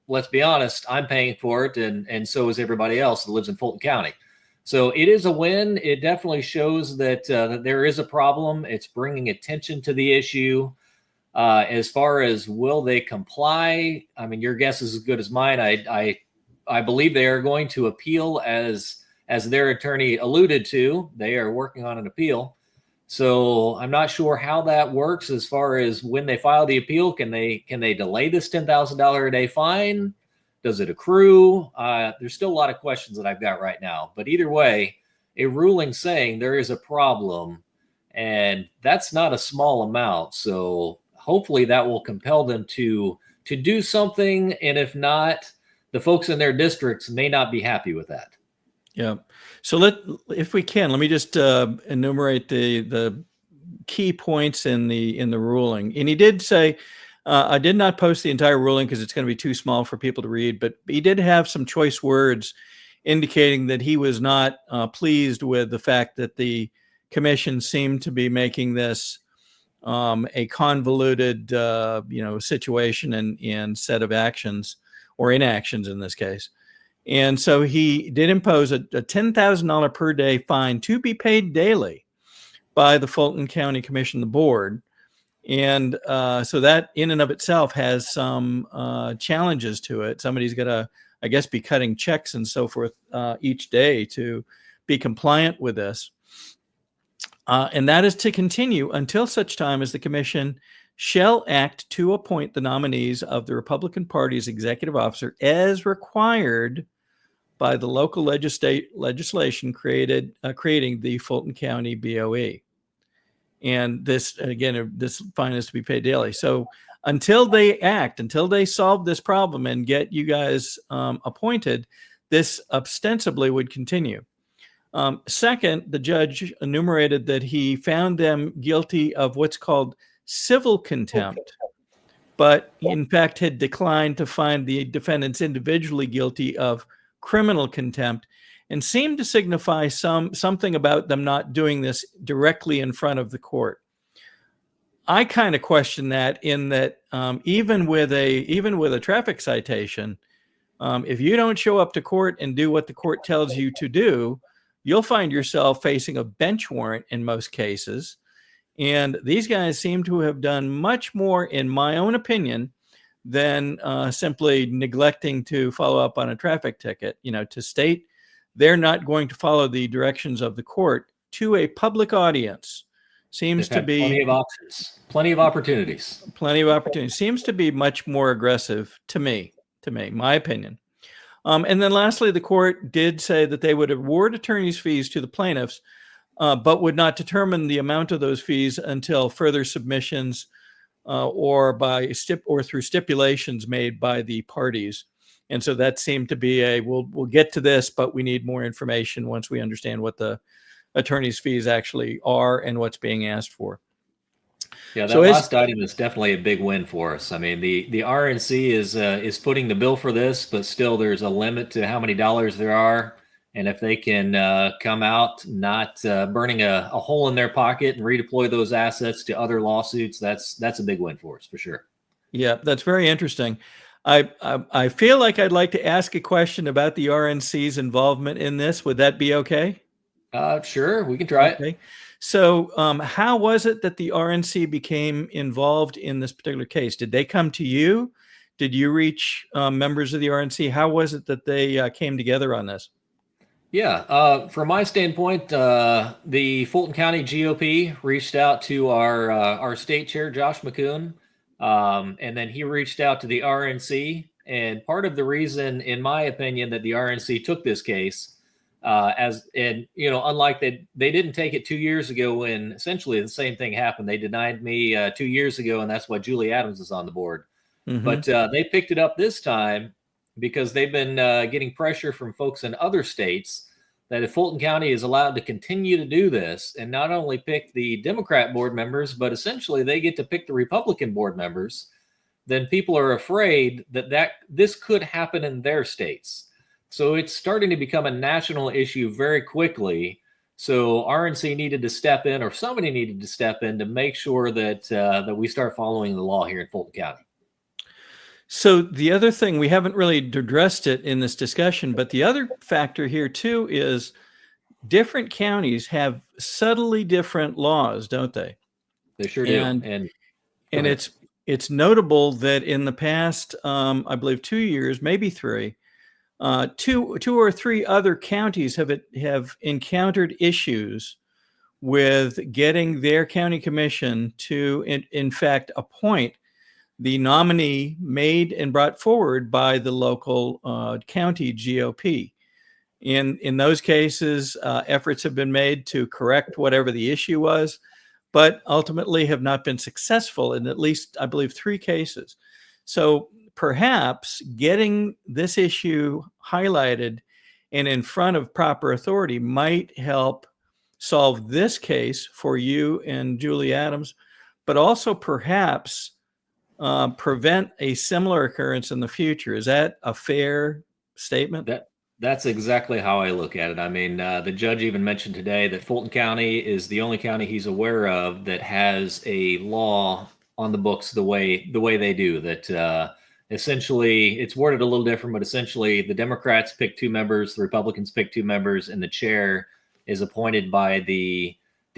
let's be honest, I'm paying for it, and so is everybody else that lives in Fulton County. So it is a win. It definitely shows that there is a problem. It's bringing attention to the issue. As far as will they comply, I mean, your guess is as good as mine. I believe they are going to appeal, as their attorney alluded to. They are working on an appeal. So I'm not sure how that works as far as when they file the appeal. Can they delay this $10,000 a day fine? Does it accrue? There's still a lot of questions that I've got right now. But either way, a ruling saying there is a problem, and that's not a small amount. So hopefully that will compel them to do something. And if not, the folks in their districts may not be happy with that. Yeah. So if we can, let me just enumerate the key points in the ruling. And he did say, I did not post the entire ruling because it's going to be too small for people to read, but he did have some choice words indicating that he was not pleased with the fact that the commission seemed to be making this a convoluted, situation and set of actions, or inactions in this case. And so he did impose a $10,000 per day fine to be paid daily by the Fulton County Commission, the board. And so that in and of itself has some challenges to it. Somebody's got to, I guess, be cutting checks and so forth each day to be compliant with this. And that is to continue until such time as the commission shall act to appoint the nominees of the Republican Party's executive officer as required by the local legislation creating the Fulton County BOE. And this, again, this fine is to be paid daily. So until they act, until they solve this problem and get you guys appointed, this ostensibly would continue. Second, the judge enumerated that he found them guilty of what's called civil contempt, but in fact had declined to find the defendants individually guilty of criminal contempt, and seemed to signify something about them not doing this directly in front of the court. I kind of question that, in that even with a traffic citation, if you don't show up to court and do what the court tells you to do, you'll find yourself facing a bench warrant in most cases. And these guys seem to have done much more, in my own opinion, than simply neglecting to follow up on a traffic ticket. To state they're not going to follow the directions of the court to a public audience seems to be plenty of options, plenty of opportunities. Seems to be much more aggressive to me, my opinion. And then lastly, the court did say that they would award attorney's fees to the plaintiffs, but would not determine the amount of those fees until further submissions or through stipulations made by the parties. And so that seemed to be we'll get to this, but we need more information once we understand what the attorney's fees actually are and what's being asked for. Yeah, that last item is definitely a big win for us. I mean, the RNC is footing the bill for this, but still there's a limit to how many dollars there are. And if they can come out not burning a hole in their pocket and redeploy those assets to other lawsuits, that's a big win for us for sure. Yeah, that's very interesting. I feel like I'd like to ask a question about the RNC's involvement in this. Would that be okay? Sure, we can try it. Okay. So, how was it that the RNC became involved in this particular case? Did they come to you? Did you reach members of the RNC? How was it that they came together on this? Yeah, from my standpoint, the Fulton County GOP reached out to our state chair, Josh McCoon, and then he reached out to the RNC. And part of the reason, in my opinion, that the RNC took this case, unlike they didn't take it 2 years ago when essentially the same thing happened. They denied me 2 years ago, and that's why Julie Adams is on the board. Mm-hmm. But they picked it up this time because they've been getting pressure from folks in other states that if Fulton County is allowed to continue to do this and not only pick the Democrat board members, but essentially they get to pick the Republican board members, then people are afraid that this could happen in their states. So it's starting to become a national issue very quickly. So RNC needed to step in, or somebody needed to step in to make sure that we start following the law here in Fulton County. So the other thing, we haven't really addressed it in this discussion, but the other factor here too is different counties have subtly different laws, don't they? They sure do. And it's notable that in the past, I believe 2 years, maybe three, two or three other counties have encountered issues with getting their county commission to, in fact, appoint the nominee made and brought forward by the local county GOP. In those cases, efforts have been made to correct whatever the issue was, but ultimately have not been successful in at least, I believe, 3 cases. So perhaps getting this issue highlighted and in front of proper authority might help solve this case for you and Julie Adams, but also perhaps prevent a similar occurrence in the future. Is that a fair statement? That's exactly how I look at it. I mean, the judge even mentioned today that Fulton County is the only county he's aware of that has a law on the books the way they do. That essentially, it's worded a little different, but essentially the Democrats pick 2 members, the Republicans pick 2 members, and the chair is appointed by the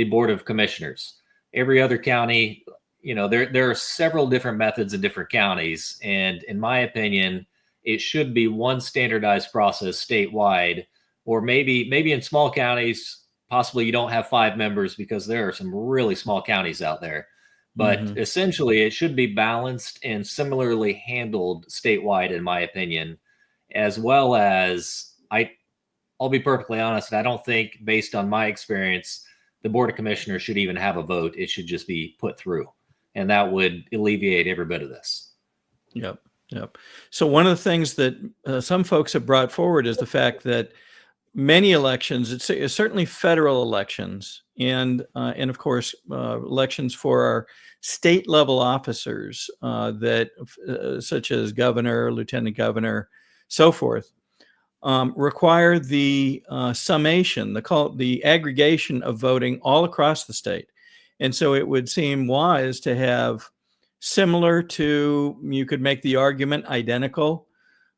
Board of Commissioners. Every other county, there are several different methods in different counties, and in my opinion, it should be one standardized process statewide, or maybe in small counties, possibly you don't have 5 members because there are some really small counties out there. But essentially, it should be balanced and similarly handled statewide, in my opinion, as well as I'll be perfectly honest, I don't think, based on my experience, the Board of Commissioners should even have a vote. It should just be put through, and that would alleviate every bit of this. Yep. So one of the things that some folks have brought forward is the fact that many elections, it's certainly federal elections, and of course elections for our state level officers such as governor, lieutenant governor, so forth, require the summation, the aggregation of voting all across the state. And so it would seem wise to have similar to, you could make the argument, identical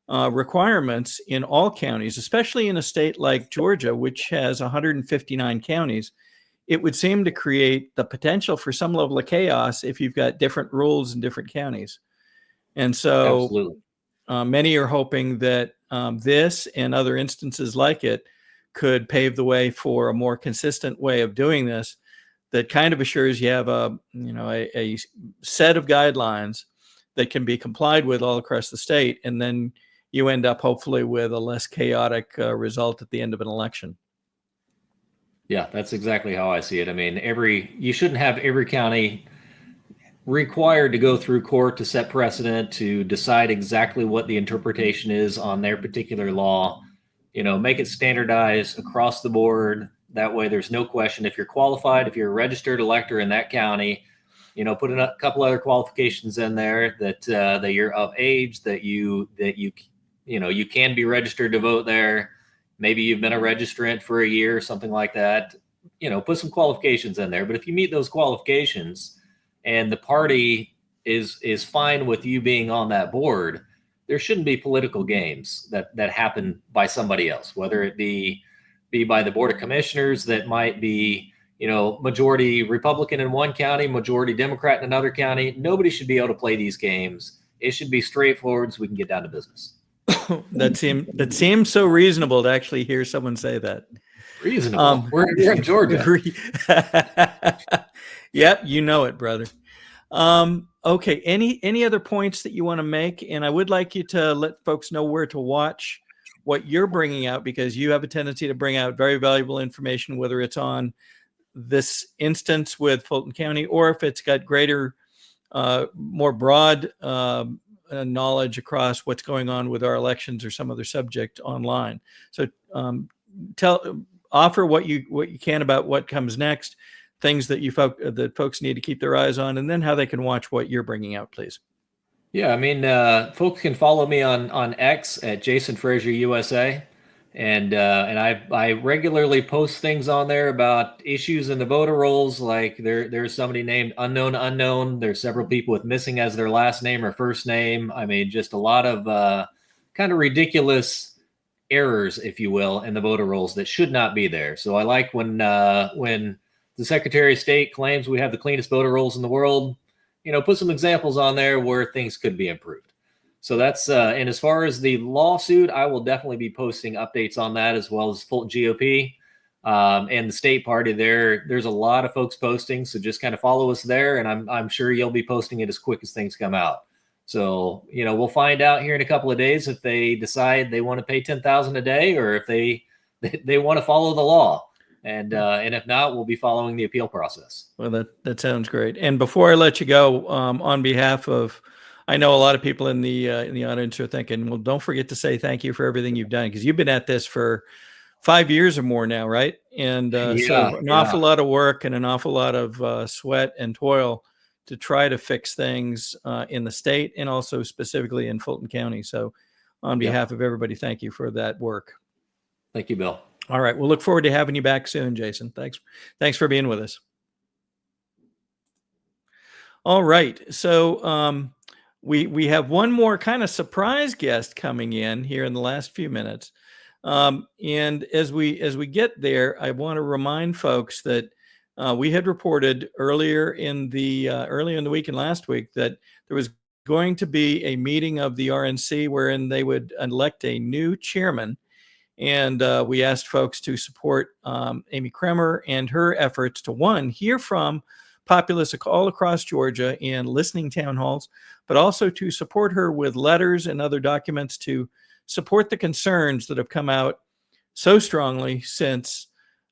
requirements in all counties, especially in a state like Georgia, which has 159 counties. It would seem to create the potential for some level of chaos if you've got different rules in different counties. And so Absolutely. Many are hoping that this and other instances like it could pave the way for a more consistent way of doing this that kind of assures you have a set of guidelines that can be complied with all across the state, and then you end up hopefully with a less chaotic result at the end of an election. Yeah, that's exactly how I see it. I mean, you shouldn't have every county required to go through court to set precedent, to decide exactly what the interpretation is on their particular law. Make it standardized across the board. That way there's no question. If you're qualified, if you're a registered elector in that county, put in a couple other qualifications in there that you're of age, that you can be registered to vote there. Maybe you've been a registrant for a year or something like that. Put some qualifications in there. But if you meet those qualifications and the party is fine with you being on that board, there shouldn't be political games that happen by somebody else, whether it be by the Board of Commissioners that might be, majority Republican in one county, majority Democrat in another county. Nobody should be able to play these games. It should be straightforward so we can get down to business. That seems so reasonable to actually hear someone say that. Reasonable. We're in Georgia. Yep, you know it, brother. Okay. Any other points that you want to make? And I would like you to let folks know where to watch what you're bringing out, because you have a tendency to bring out very valuable information, whether it's on this instance with Fulton County or if it's got greater, more broad knowledge across what's going on with our elections or some other subject online. So offer what you can about what comes next, things that that folks need to keep their eyes on, and then how they can watch what you're bringing out, please. Yeah, I mean, folks can follow me on X at Jason Frazier USA, and I regularly post things on there about issues in the voter rolls. Like there's somebody named unknown. There's several people with missing as their last name or first name. I mean, just a lot of kind of ridiculous errors, if you will, in the voter rolls that should not be there. So I like when the Secretary of State claims we have the cleanest voter rolls in the world, put some examples on there where things could be improved. So that's, and as far as the lawsuit, I will definitely be posting updates on that, as well as Fulton GOP and the state party there. There's a lot of folks posting, so just kind of follow us there, and I'm sure you'll be posting it as quick as things come out. So, we'll find out here in a couple of days if they decide they want to pay $10,000 a day, or if they want to follow the law. And if not, we'll be following the appeal process. Well, that sounds great. And before I let you go, on behalf of, I know a lot of people in the audience are thinking, well, don't forget to say thank you for everything you've done, because you've been at this for 5 years or more now, right? And so an awful lot of work and an awful lot of sweat and toil to try to fix things in the state and also specifically in Fulton County. So on behalf of everybody, thank you for that work. Thank you, Bill. All right. We'll look forward to having you back soon, Jason. Thanks for being with us. All right. So we have one more kind of surprise guest coming in here in the last few minutes. And as we get there, I want to remind folks that we had reported earlier in the week and last week that there was going to be a meeting of the RNC wherein they would elect a new chairman. And we asked folks to support Amy Kremer and her efforts to, hear from populace all across Georgia in listening town halls, but also to support her with letters and other documents to support the concerns that have come out so strongly since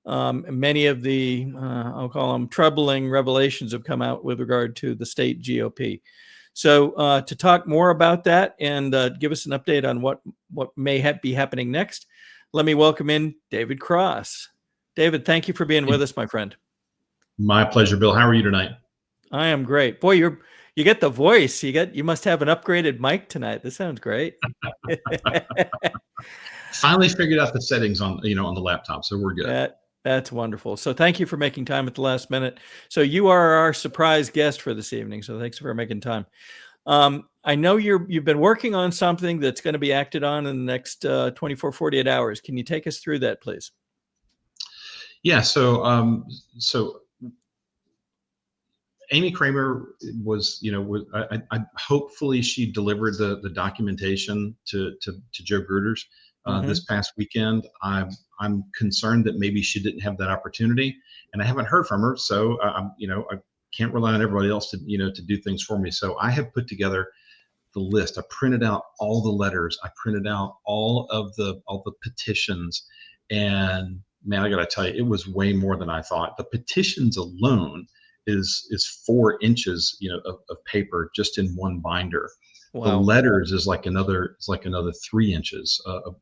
many of the, I'll call them troubling revelations have come out with regard to the state GOP. So to talk more about that and give us an update on what may be happening next, let me welcome in David Cross. David, thank you for being with us, my friend. My pleasure, Bill. How are you tonight? I am great. Boy, you get the voice. You must have an upgraded mic tonight. This sounds great. Finally figured out the settings on the laptop, so we're good. That's wonderful. So thank you for making time at the last minute. So you are our surprise guest for this evening. So thanks for making time. I know you've been working on something that's going to be acted on in the next 24, 48 hours. Can you take us through that, please? Yeah. So Amy Kremer was, I hopefully she delivered the documentation to Joe Gruters this past weekend. I'm concerned that maybe she didn't have that opportunity, and I haven't heard from her. So I can't rely on everybody else to do things for me. So I have put together the list. I printed out all the letters. I printed out all the petitions, and man, I got to tell you, it was way more than I thought. The petitions alone is 4 inches, of paper just in one binder. Wow. The letters is like another 3 inches of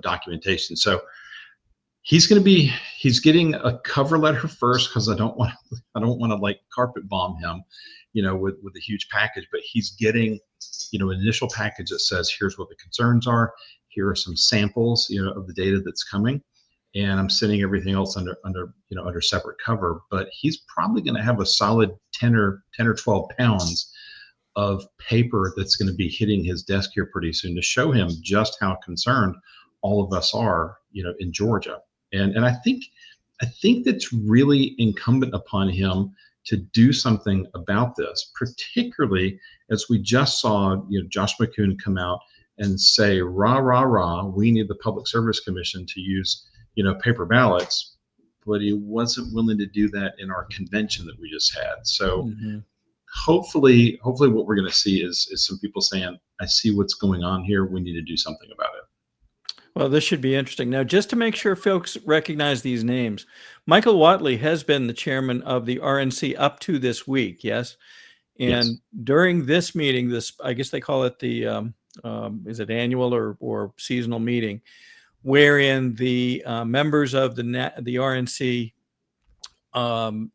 documentation. So he's getting a cover letter first, because I don't want to like carpet bomb him, with a huge package, but he's getting, an initial package that says, here's what the concerns are. Here are some samples, of the data that's coming. And I'm sending everything else under separate cover, but he's probably going to have a solid 10 or 12 pounds of paper that's going to be hitting his desk here pretty soon to show him just how concerned all of us are, in Georgia. And I think that's really incumbent upon him to do something about this, particularly as we just saw, Josh McCoon come out and say, rah, rah, rah, we need the Public Service Commission to use, paper ballots. But he wasn't willing to do that in our convention that we just had. So hopefully what we're going to see is some people saying, I see what's going on here. We need to do something about it. Well, this should be interesting. Now, just to make sure folks recognize these names, Michael Whatley has been the chairman of the RNC up to this week, yes? And during this meeting, I guess they call it the, is it annual or seasonal meeting, wherein the members of the RNC and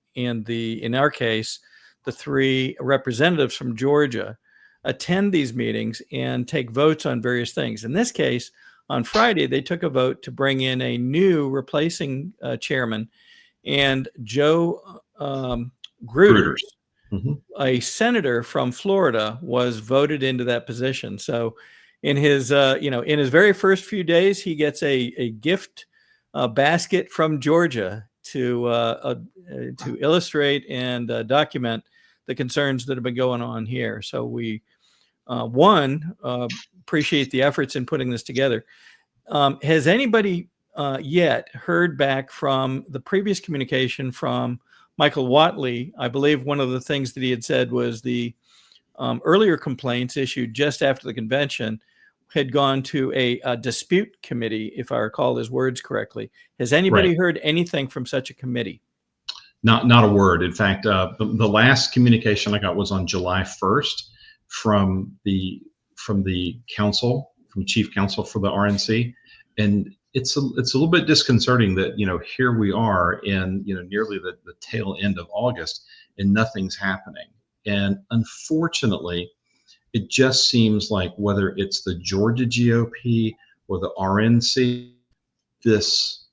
in our case, the 3 representatives from Georgia attend these meetings and take votes on various things. In this case, on Friday, they took a vote to bring in a new replacing chairman, and Joe Gruters, a senator from Florida, was voted into that position. So in his, in his very first few days, he gets a gift basket from Georgia to illustrate and document the concerns that have been going on here. So we, appreciate the efforts in putting this together. Has anybody yet heard back from the previous communication from Michael Whatley? I believe one of the things that he had said was the earlier complaints issued just after the convention had gone to a dispute committee, if I recall his words correctly. Has anybody heard anything from such a committee? Not a word. In fact, the last communication I got was on July 1st from the council, from chief counsel for the RNC. And it's a little bit disconcerting that, here we are in, nearly the tail end of August and nothing's happening. And unfortunately, it just seems like whether it's the Georgia GOP or the RNC, this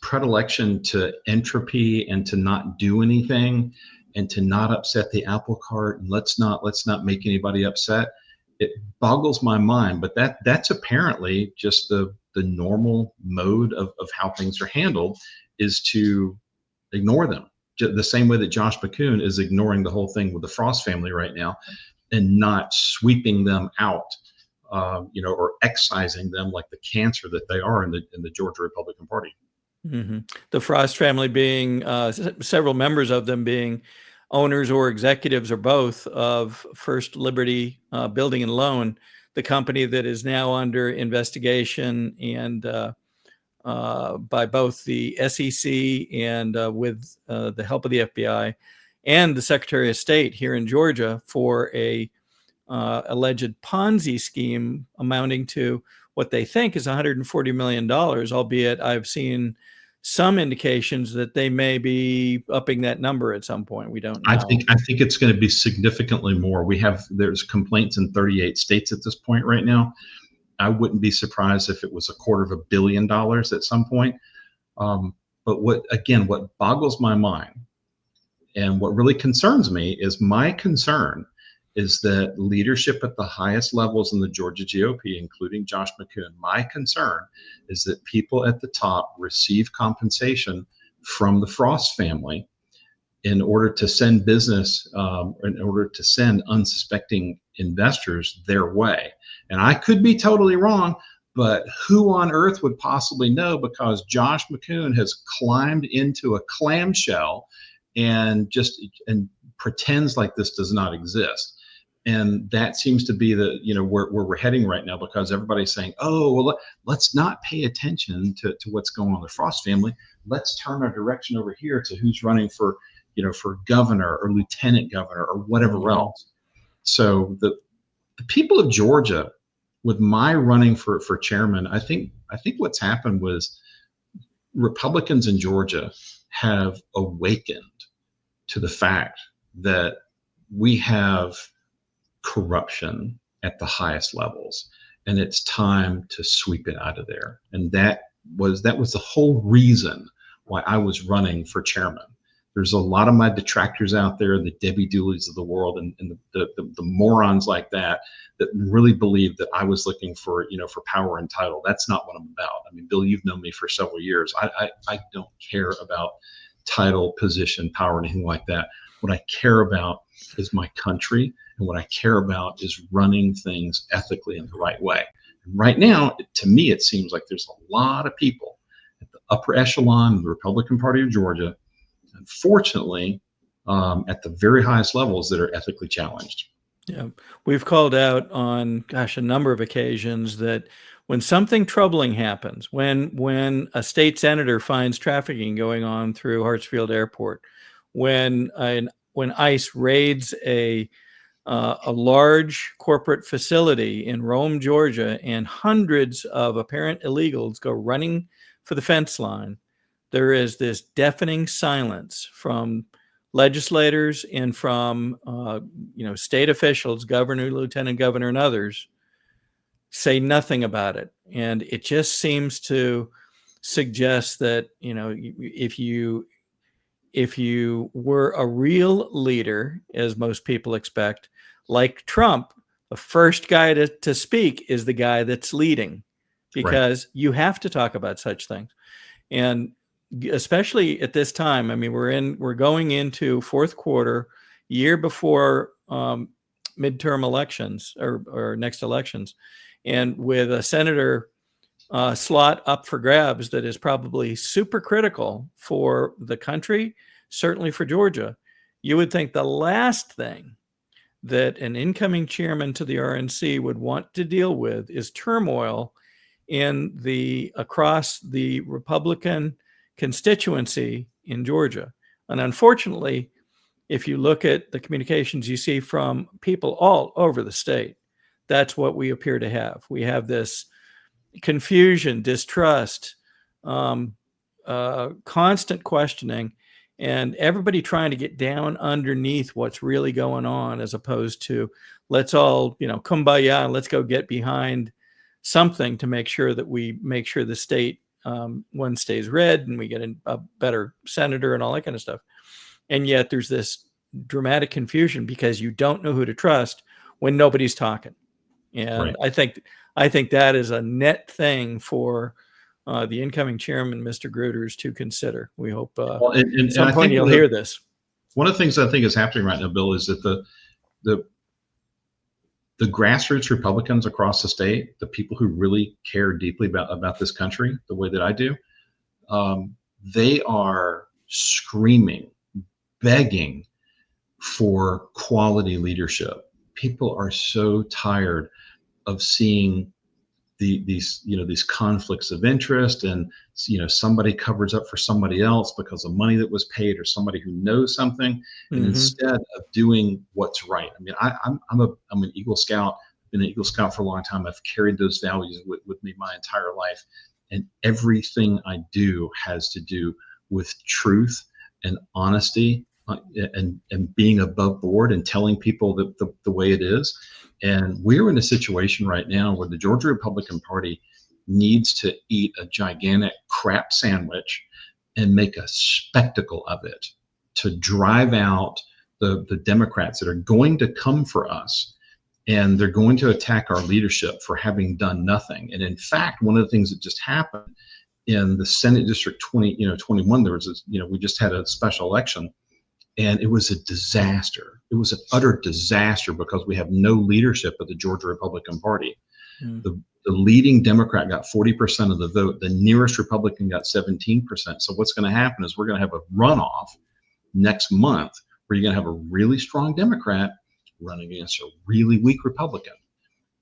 predilection to entropy and to not do anything and to not upset the apple cart, and let's not make anybody upset. It boggles my mind, but that's apparently just the normal mode of how things are handled, is to ignore them. The same way that Josh McCoon is ignoring the whole thing with the Frost family right now and not sweeping them out, or excising them like the cancer that they are in the Georgia Republican Party. The Frost family being several members of them being owners or executives or both of First Liberty Building and Loan, the company that is now under investigation and by both the SEC and with the help of the FBI and the Secretary of State here in Georgia for a alleged Ponzi scheme amounting to what they think is $140 million, albeit I've seen some indications that they may be upping that number at some point. We don't know. I think it's going to be significantly more. There's complaints in 38 states at this point right now. I wouldn't be surprised if it was $250 million at some point. But what boggles my mind and what really concerns me is my concern is that leadership at the highest levels in the Georgia GOP, including Josh McCoon, my concern is that people at the top receive compensation from the Frost family in order to send business, in order to send unsuspecting investors their way. And I could be totally wrong, but who on earth would possibly know, because Josh McCoon has climbed into a clamshell and pretends like this does not exist. And that seems to be where we're heading right now, because everybody's saying, oh, well, let's not pay attention to what's going on in the Frost family. Let's turn our direction over here to who's running for governor or lieutenant governor or whatever else. So the people of Georgia, with my running for chairman, I think what's happened was Republicans in Georgia have awakened to the fact that we have corruption at the highest levels, and it's time to sweep it out of there. And that was the whole reason why I was running for chairman. There's a lot of my detractors out there, the Debbie Dooleys of the world, and the morons like that really believe that I was looking for, for power and title. That's not what I'm about. I mean, Bill, you've known me for several years. I don't care about title, position, power, anything like that. What I care about is my country, and what I care about is running things ethically in the right way. And right now, to me, it seems like there's a lot of people at the upper echelon of the Republican Party of Georgia, unfortunately, at the very highest levels, that are ethically challenged. Yeah, we've called out on, a number of occasions that when something troubling happens, when a state senator finds trafficking going on through Hartsfield Airport, when ICE raids a large corporate facility in Rome, Georgia, and hundreds of apparent illegals go running for the fence line, there is this deafening silence from legislators and from state officials, governor, lieutenant governor, and others, say nothing about it. And it just seems to suggest that if you were a real leader, as most people expect, like Trump, the first guy to speak is the guy that's leading, because you have to talk about such things. And especially at this time, I mean, we're going into fourth quarter, year before midterm elections or next elections, and with a senator slot up for grabs that is probably super critical for the country, certainly for Georgia, you would think the last thing that an incoming chairman to the RNC would want to deal with is turmoil across the Republican constituency in Georgia. And unfortunately, if you look at the communications you see from people all over the state, that's what we appear to have. We have this confusion, distrust, constant questioning, and everybody trying to get down underneath what's really going on, as opposed to let's all, kumbaya, and let's go get behind something to make sure that we make sure the state one stays red and we get a better senator and all that kind of stuff. And yet there's this dramatic confusion because you don't know who to trust when nobody's talking. And I think that is a net thing for the incoming chairman, Mr. Gruters, to consider. We hope at some point you'll hear this. One of the things I think is happening right now, Bill, is that the grassroots Republicans across the state, the people who really care deeply about this country the way that I do, they are screaming, begging for quality leadership. People are so tired of seeing these conflicts of interest, and somebody covers up for somebody else because of money that was paid, or somebody who knows something, and instead of doing what's right. I mean, I'm an Eagle Scout, been an Eagle Scout for a long time. I've carried those values with me my entire life, and everything I do has to do with truth and honesty, and being above board and telling people the way it is. And we're in a situation right now where the Georgia Republican Party needs to eat a gigantic crap sandwich and make a spectacle of it to drive out the Democrats that are going to come for us, and they're going to attack our leadership for having done nothing. And in fact, one of the things that just happened in the Senate District 21, there was we just had a special election, and it was a disaster. It was an utter disaster because we have no leadership of the Georgia Republican Party. The leading Democrat got 40% of the vote. The nearest Republican got 17%. So what's going to happen is we're going to have a runoff next month where you're going to have a really strong Democrat running against a really weak Republican.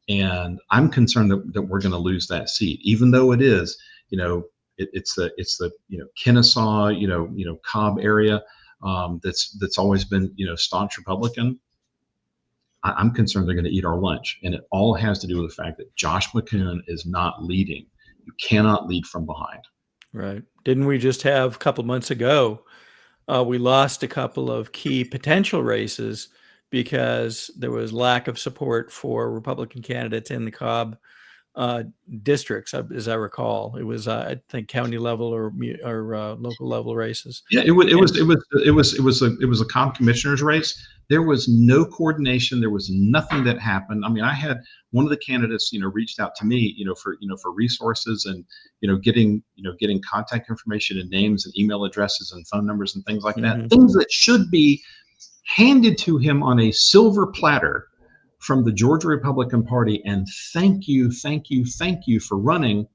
And I'm concerned that we're going to lose that seat, even though it is, it's the Kennesaw, Cobb area. That's always been, staunch Republican. I'm concerned they're going to eat our lunch. And it all has to do with the fact that Josh McCoon is not leading. You cannot lead from behind. Right. Didn't we just have a couple months ago, we lost a couple of key potential races because there was lack of support for Republican candidates in the Cobb districts, as I recall. It was, I think, county level or local level races. Yeah, it was a Cobb commissioner's race. There was no coordination. There was nothing that happened. I mean, I had one of the candidates, reached out to me, for resources and, getting contact information and names and email addresses and phone numbers and things like that. Things that should be handed to him on a silver platter from the Georgia Republican Party. And thank you for running.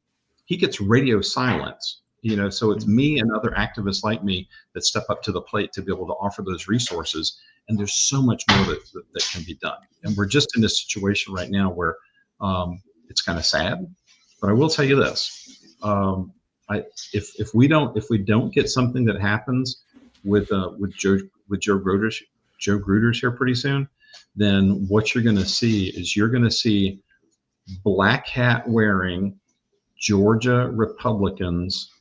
He gets radio silence. So it's me and other activists like me that step up to the plate to be able to offer those resources. And there's so much more that can be done. And we're just in this situation right now where it's kind of sad. But I will tell you this: if we don't get something that happens with Joe Gruters here pretty soon, then what you're going to see is black hat wearing Georgia Republicans.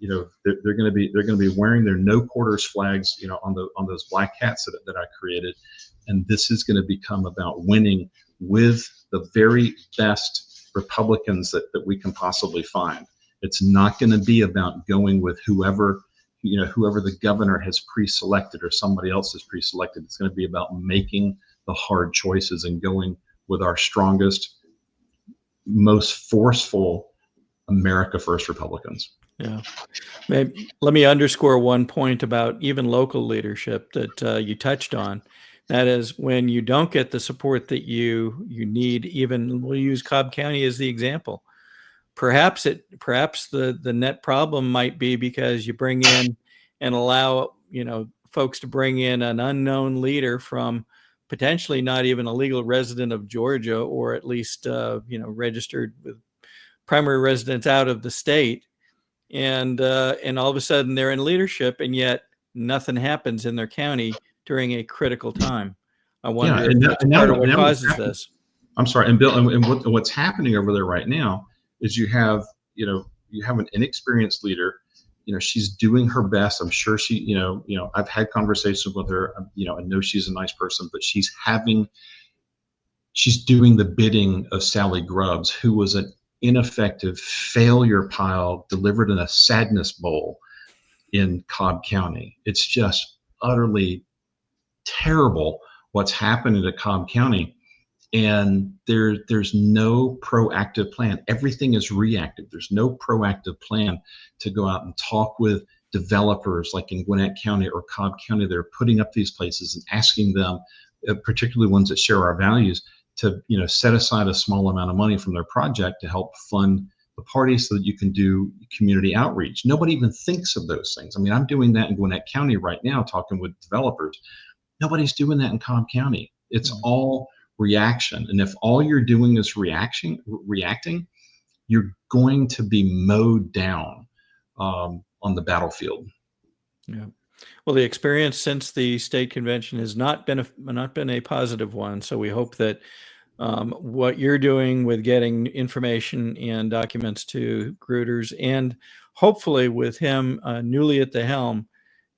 They're going to be wearing their no quarters flags, on those black hats that I created, and this is going to become about winning with the very best Republicans that we can possibly find. It's not going to be about going with whoever the governor has pre-selected or somebody else has pre-selected. It's going to be about making the hard choices and going with our strongest, most forceful America First Republicans. Yeah. Maybe, let me underscore one point about even local leadership that you touched on. That is, when you don't get the support that you need, even we'll use Cobb County as the example. Perhaps the net problem might be because you bring in and allow, folks to bring in an unknown leader from potentially not even a legal resident of Georgia, or at least, registered with primary residence out of the state. And all of a sudden they're in leadership, and yet nothing happens in their county during a critical time. I wonder if that's part of what causes this. I'm sorry, and Bill, and what's happening over there right now is you have an inexperienced leader. She's doing her best. I'm sure she, I've had conversations with her. I know she's a nice person, but she's doing the bidding of Sally Grubbs, who was an ineffective failure pile delivered in a sadness bowl in Cobb County. It's just utterly terrible what's happening to Cobb County. And there's no proactive plan. Everything is reactive. There's no proactive plan to go out and talk with developers like in Gwinnett County or Cobb County. They're putting up these places and asking them, particularly ones that share our values, to set aside a small amount of money from their project to help fund the party so that you can do community outreach. Nobody even thinks of those things. I mean, I'm doing that in Gwinnett County right now, talking with developers. Nobody's doing that in Cobb County. It's all reaction. And if all you're doing is reacting, you're going to be mowed down on the battlefield. Yeah. Well, the experience since the state convention has not been a positive one. So we hope that what you're doing with getting information and documents to Gruters, and hopefully with him newly at the helm,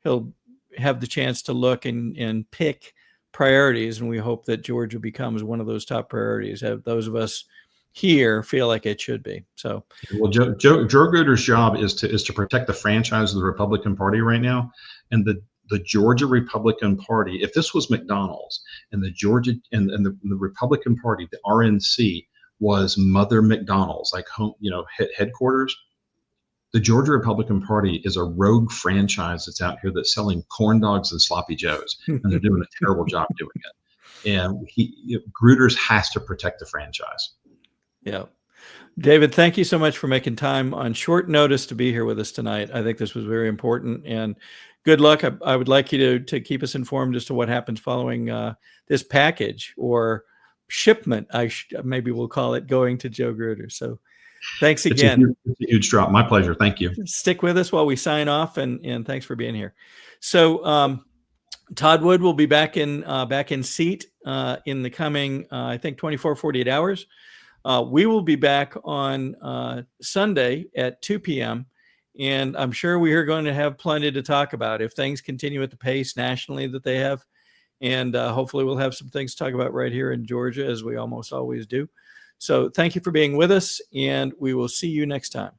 he'll have the chance to look and pick priorities. And we hope that Georgia becomes one of those top priorities. Have those of us here feel like it should be. So, well, Joe Gruters' job is to protect the franchise of the Republican Party right now, and the Georgia Republican Party. If this was McDonald's and the Georgia and the Republican Party, the RNC was Mother McDonald's, like home, headquarters. The Georgia Republican Party is a rogue franchise that's out here that's selling corn dogs and sloppy joes, and they're doing a terrible job doing it. And Gruters has to protect the franchise. Yeah. David, thank you so much for making time on short notice to be here with us tonight. I think this was very important, and good luck. I would like you to keep us informed as to what happens following this package or shipment. Maybe we'll call it, going to Joe Gruters. So thanks again. It's a huge drop. My pleasure. Thank you. Stick with us while we sign off, and thanks for being here. So Todd Wood will be back in seat in the coming, I think, 24, 48 hours. We will be back on Sunday at 2 p.m. And I'm sure we are going to have plenty to talk about if things continue at the pace nationally that they have. And hopefully we'll have some things to talk about right here in Georgia, as we almost always do. So thank you for being with us, and we will see you next time.